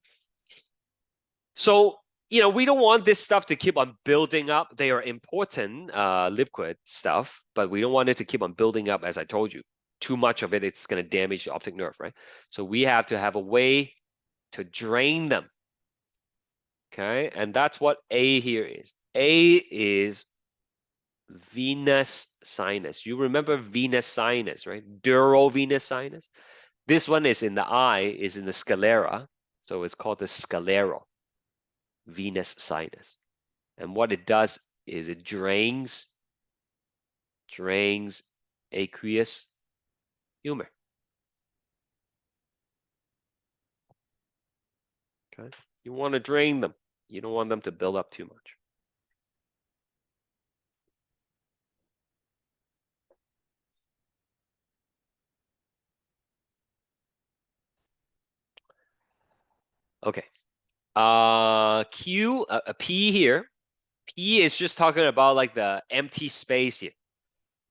So, we don't want this stuff to keep on building up. They are important liquid stuff, but we don't want it to keep on building up. As I told you, too much of it, it's going to damage the optic nerve, right? So we have to have a way to drain them. Okay, and that's what A here is. A is venous sinus. You remember venous sinus, right? Dural venous sinus. This one is in the eye, is in the sclera. So it's called the scleral venous sinus. And what it does is it drains aqueous humor. Okay, you want to drain them. You don't want them to build up too much. Okay. Q, a P here. P is just talking about like the empty space here.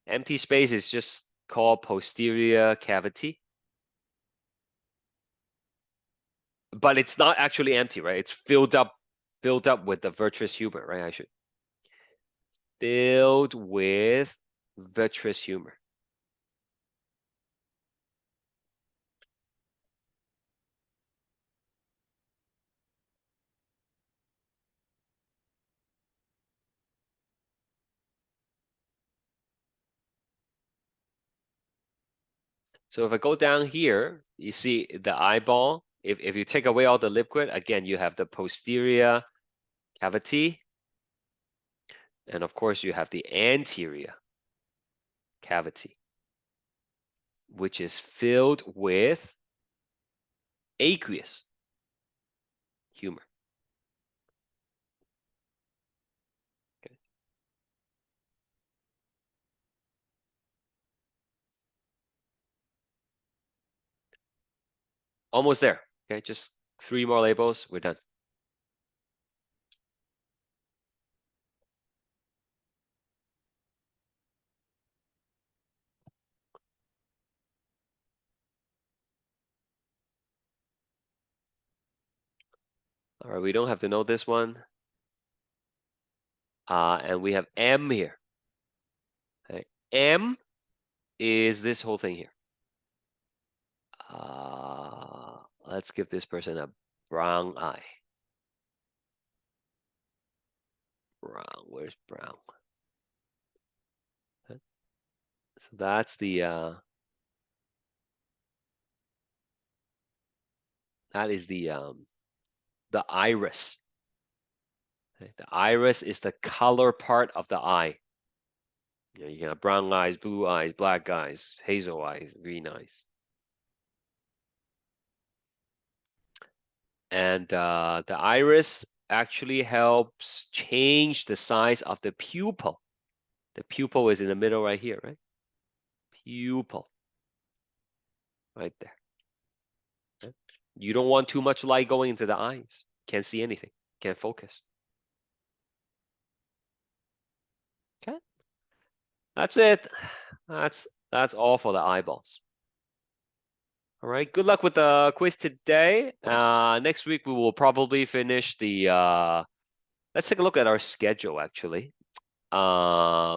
Empty space is just called posterior cavity. But it's not actually empty, right? It's filled up with the vitreous humor, right? Filled with vitreous humor. So if I go down here, you see the eyeball. If you take away all the liquid, again, you have the posterior cavity. And of course, you have the anterior cavity, which is filled with aqueous humor. Okay. Almost there. Okay, just 3 more labels, we're done. All right, we don't have to know this one. And we have M here. Okay. M is this whole thing here. Let's give this person a brown eye. Brown, where's brown? Okay. So that's the that is the iris. Okay. The iris is the color part of the eye. You know, you can have brown eyes, blue eyes, black eyes, hazel eyes, green eyes. And the iris actually helps change the size of the pupil. The pupil is in the middle right here, right? Pupil. Right there. Okay. You don't want too much light going into the eyes. Can't see anything. Can't focus. Okay. That's it. That's all for the eyeballs. All right. Good luck with the quiz today. Next week we will probably finish the let's take a look at our schedule actually.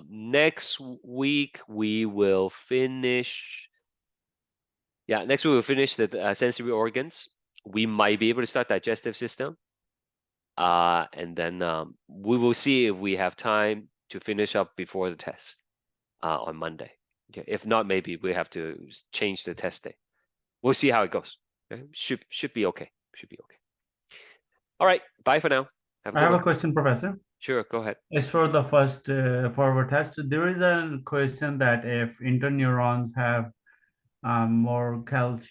Next week we will finish. Yeah, next week we'll finish the sensory organs. We might be able to start digestive system. And then we will see if we have time to finish up before the test on Monday. Okay. If not, maybe we have to change the test day. We'll see how it goes. Okay. Should be okay. Should be okay. All right. Bye for now. I have a question, Professor. Sure, go ahead. As for the first forward test, there is a question that if interneurons have more calcium